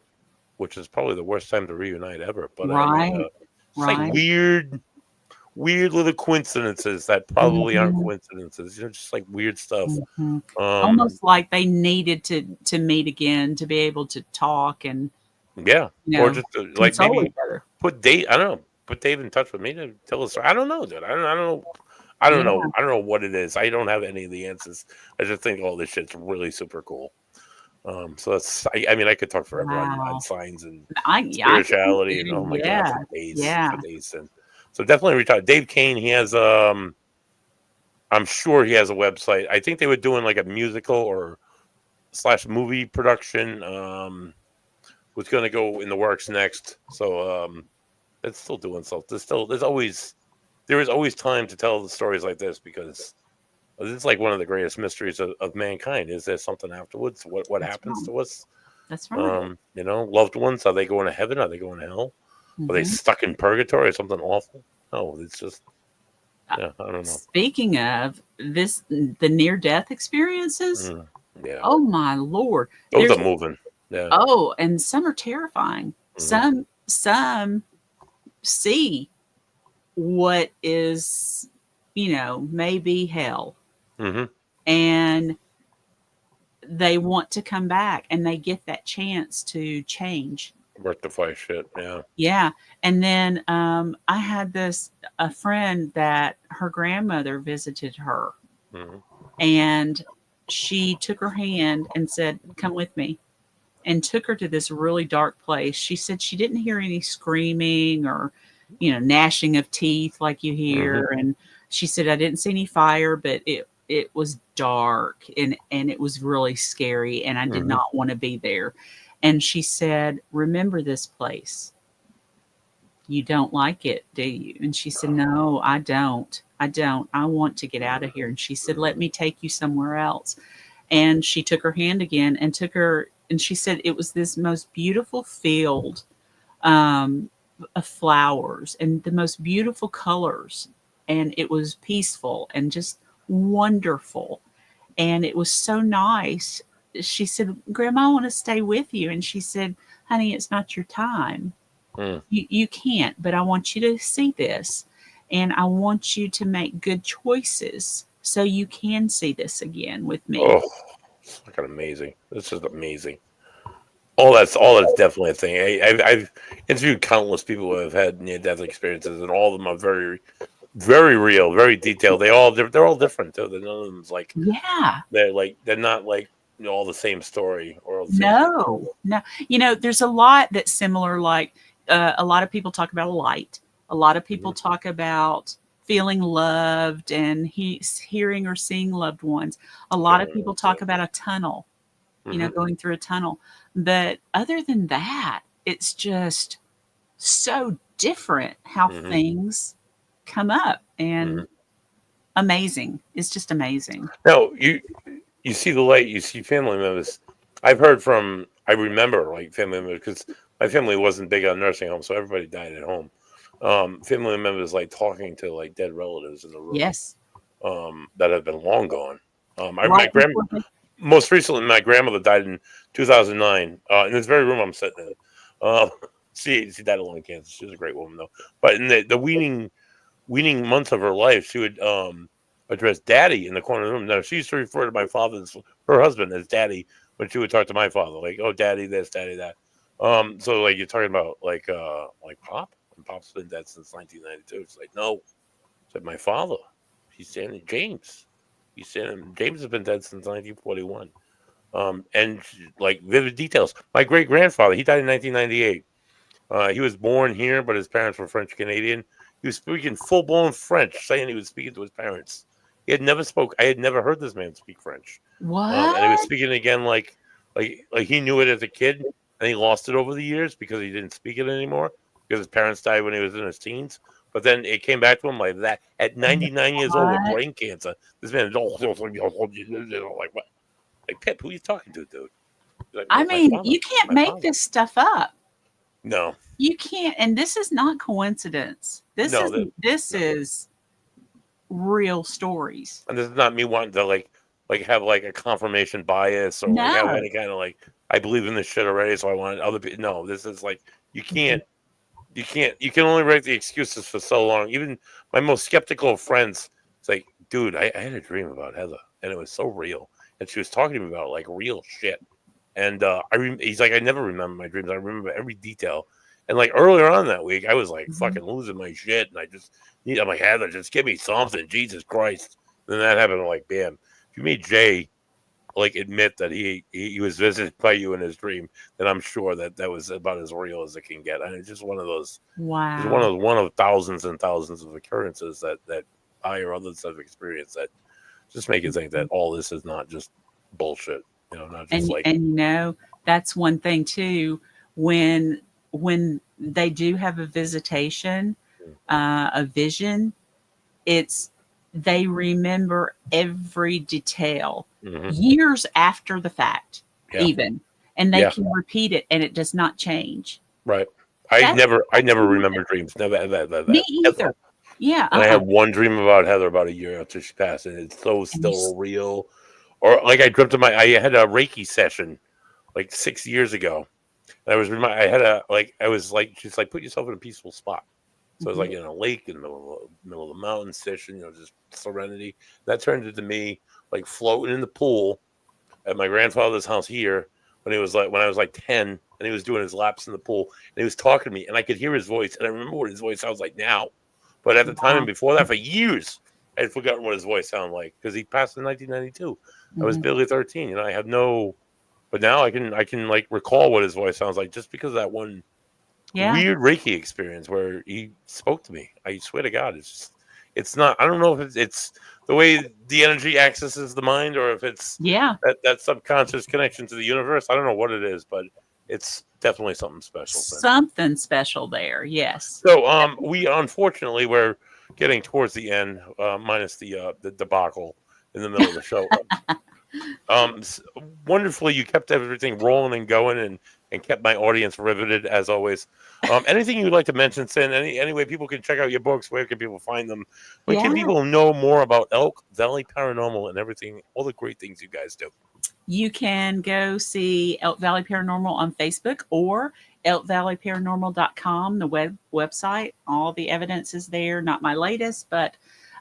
which is probably the worst time to reunite ever. But it's like weird little coincidences that probably aren't coincidences. You know, just like weird stuff. Almost like they needed to meet again to be able to talk and or just like maybe put Dave. I don't know. Put Dave in touch with me to tell us. I don't know, dude. I don't know. I don't know. I don't know what it is. I don't have any of the answers. I just think all this shit's really super cool. So that's. I mean, I could talk forever on signs and spirituality and oh my god, for days. And so definitely reach out. Dave Kane. He has. I'm sure he has a website. I think they were doing like a musical or / movie production. Was going to go in the works next. So it's still doing stuff. There is always time to tell the stories like this because it's like one of the greatest mysteries of mankind. Is there something afterwards? What happens to us? That's right. You know, loved ones. Are they going to heaven? Are they going to hell? Are they stuck in purgatory or something awful? No, it's just. Yeah, I don't know. Speaking of this, the near-death experiences. Yeah. Oh my Lord. Those are moving. Yeah. Oh, and some are terrifying. Some see what is, maybe hell. And they want to come back and they get that chance to change. Rectify shit. Yeah. Yeah. And then I had a friend that her grandmother visited her and she took her hand and said, "Come with me," and took her to this really dark place. She said she didn't hear any screaming or, gnashing of teeth like you hear. And She said, I didn't see any fire, but it was dark and it was really scary, and I did not want to be there. And she said, remember this place. You don't like it, do you? And she said, no, I don't. I want to get out of here. And she said, let me take you somewhere else. And she took her hand again and took her, and she said it was this most beautiful field of flowers and the most beautiful colors. And it was peaceful and just wonderful. And it was so nice. She said, Grandma, I want to stay with you. And she said, honey, it's not your time. You can't, but I want you to see this. And I want you to make good choices so you can see this again with me. Oh, it's fucking amazing. This is amazing. All that's definitely a thing. I've interviewed countless people who have had near-death experiences, and all of them are very, very real, very detailed. They're all different too. None of them's like they're not like all the same story or all the same No. You know, there's a lot that's similar. Like a lot of people talk about a light. A lot of people talk about feeling loved and hearing or seeing loved ones. A lot of people talk about a tunnel. You know, going through a tunnel. But other than that, it's just so different how things come up, and amazing. It's just amazing. No, you see the light, you see family members. I remember like family members, because my family wasn't big on nursing homes, so everybody died at home. Family members like talking to like dead relatives in the room. Yes. That have been long gone. Most recently, my grandmother died in 2009 in this very room I'm sitting in. She died of lung cancer. She was a great woman, though. But in the weaning months of her life, she would address Daddy in the corner of the room. Now, she used to refer to her husband, as Daddy when she would talk to my father, like, "Oh, Daddy this, Daddy that." So like you're talking about like Pop, and Pop's been dead since 1992. It's like, no, said my father. He's saying James. He's saying James has been dead since 1941. And like vivid details. My great grandfather, he died in 1998. He was born here, but his parents were French Canadian. He was speaking full blown French, saying he was speaking to his parents. I had never heard this man speak French. What? And he was speaking again like he knew it as a kid, and he lost it over the years because he didn't speak it anymore because his parents died when he was in his teens. But then it came back to him like that at 99 years old with brain cancer. This man is like what? Like, Pip, who are you talking to, dude? Like, I mean, you can't make this stuff up. No, you can't. And this is not coincidence. This is real stories. And this is not me wanting to like have like a confirmation bias or like have any kind of like I believe in this shit already, so I want other people. No, this is like you can't. You can only write the excuses for so long. Even my most skeptical of friends, it's like, dude, I had a dream about Heather, and it was so real. And she was talking to me about like real shit. And he's like, I never remember my dreams. I remember every detail. And like earlier on that week, I was like fucking losing my shit, and I'm like, Heather, just give me something, Jesus Christ. And then that happened. I'm like, bam. If you made Jay like admit that he was visited by you in his dream, then I'm sure that was about as real as it can get. And it's just one of those. Wow. It's one of thousands and thousands of occurrences that I or others have experienced that just make you think that all this is not just bullshit. You know, not just and you know, that's one thing too. When they do have a visitation, a vision, they remember every detail years after the fact, even, and they can repeat it, and it does not change. Right. I never remember dreams. Never. Me either. Yeah. And I had one dream about Heather about a year after she passed, and it's still real. Or like I dreamt I had a Reiki session like 6 years ago. And I was she's like, put yourself in a peaceful spot. So I was like in a lake in the middle of the mountain session, just serenity. That turned into me like floating in the pool at my grandfather's house here when I was like 10, and he was doing his laps in the pool, and he was talking to me, and I could hear his voice, and I remember what his voice sounds like now. But at the time and before that, for years, I had forgotten what his voice sounded like because he passed in 1992. I was barely 13, I have no. But now I can like recall what his voice sounds like just because of that one weird Reiki experience where he spoke to me. I swear to God, it's just it's not. I don't know if it's the way the energy accesses the mind, or if it's Yeah. that subconscious connection to the universe. I don't know what it is, but it's definitely something special. Cyn. Something special there. Yes. So, we unfortunately we're getting towards the end, minus the debacle in the middle of the show. S- Wonderfully, you kept everything rolling and going, and kept my audience riveted as always. Anything you'd like to mention, Cyn? Any way people can check out your books? Where can people find them? When can Yeah. people know more about Elk Valley Paranormal and everything, all the great things you guys do? You can go see Elk Valley Paranormal on Facebook or elkvalleyparanormal.com, the website. All the evidence is there. Not my latest, but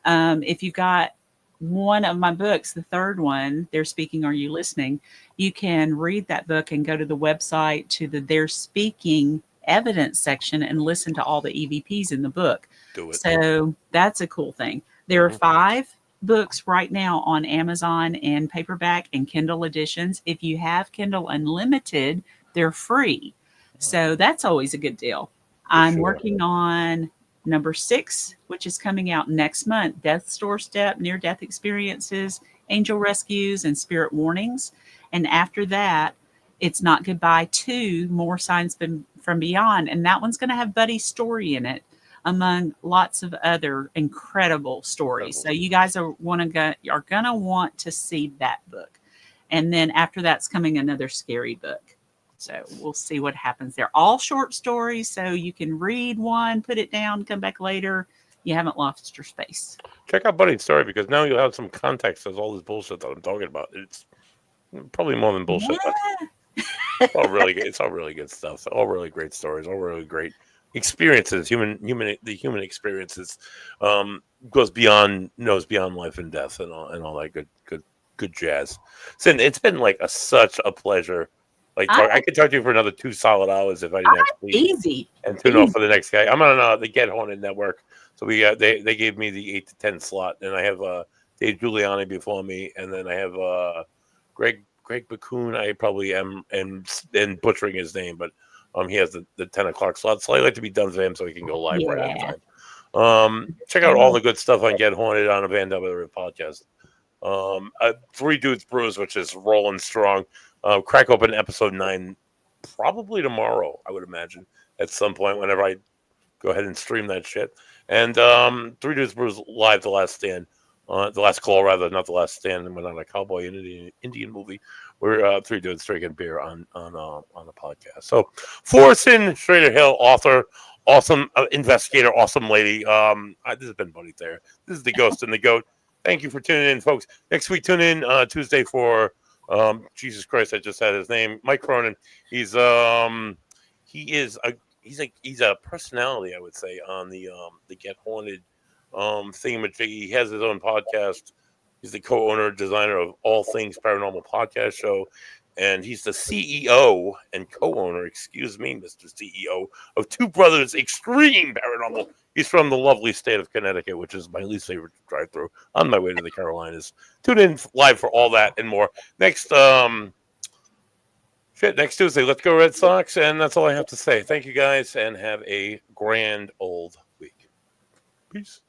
if you've got one of my books, the third one, They're Speaking, Are You Listening? You can read that book and go to the website to the They're Speaking evidence section and listen to all the EVPs in the book. Do it. So that's a cool thing. There are Mhm. 5 books right now on Amazon in paperback and Kindle editions. If you have Kindle Unlimited, they're free. So that's always a good deal. I'm sure. working on number 6, which is coming out next month, Death's Doorstep, Near Death Experiences, Angel Rescues, and Spirit Warnings. And after that, It's Not Goodbye 2, More Signs from Beyond. And that one's going to have Buddy's story in it, among lots of other incredible stories. So you guys are gonna want to see that book. And then after that's coming another scary book. So we'll see what happens there. All short stories, so you can read one, put it down, come back later. You haven't lost your space. Check out Buddy's story, because now you'll have some context as all this bullshit that I'm talking about. It's probably more than bullshit. Yeah. It's all really good. It's all really good stuff. So all really great stories. All really great experiences. The human experiences knows beyond life and death, and all that good jazz. Cyn, it's been like such a pleasure. Like I could talk to you for another 2 solid hours if I didn't have to leave Easy. and tune off for the next guy. I'm on the Get Haunted network, so we got they gave me the 8 to 10 slot, and I have Dave Giuliani before me, and then I have Greg Bakun. I probably am and butchering his name, but he has the 10 o'clock slot, so I like to be done for him so he can go live right at the time. Check out all the good stuff on Get Haunted on a Van W podcast. 3 Dudes Brews, which is rolling strong. Crack open episode 9 probably tomorrow, I would imagine, at some point whenever I go ahead and stream that shit. And 3 Dudes Brews live, The Last Stand. The Last Call, rather, not The Last Stand. And we're on a cowboy Indian movie. We're 3 dudes drinking beer on a podcast. So, for Cyn Shrader Hill, author, awesome investigator, awesome lady. This has been Buddy Thayer. This is the Ghost and the Goat. Thank you for tuning in, folks. Next week, tune in Tuesday for Jesus Christ, I just had his name, Mike Cronin. He's a personality, I would say, on the Get Haunted thingamajig. He has his own podcast. He's the co-owner, designer of All Things Paranormal Podcast Show, and he's the CEO and co-owner, excuse me, Mr. CEO, of Two Brothers Extreme Paranormal. He's from the lovely state of Connecticut, which is my least favorite drive-through on my way to the Carolinas. Tune in live for all that and more. Next Tuesday, let's go Red Sox, and that's all I have to say. Thank you guys, and have a grand old week. Peace.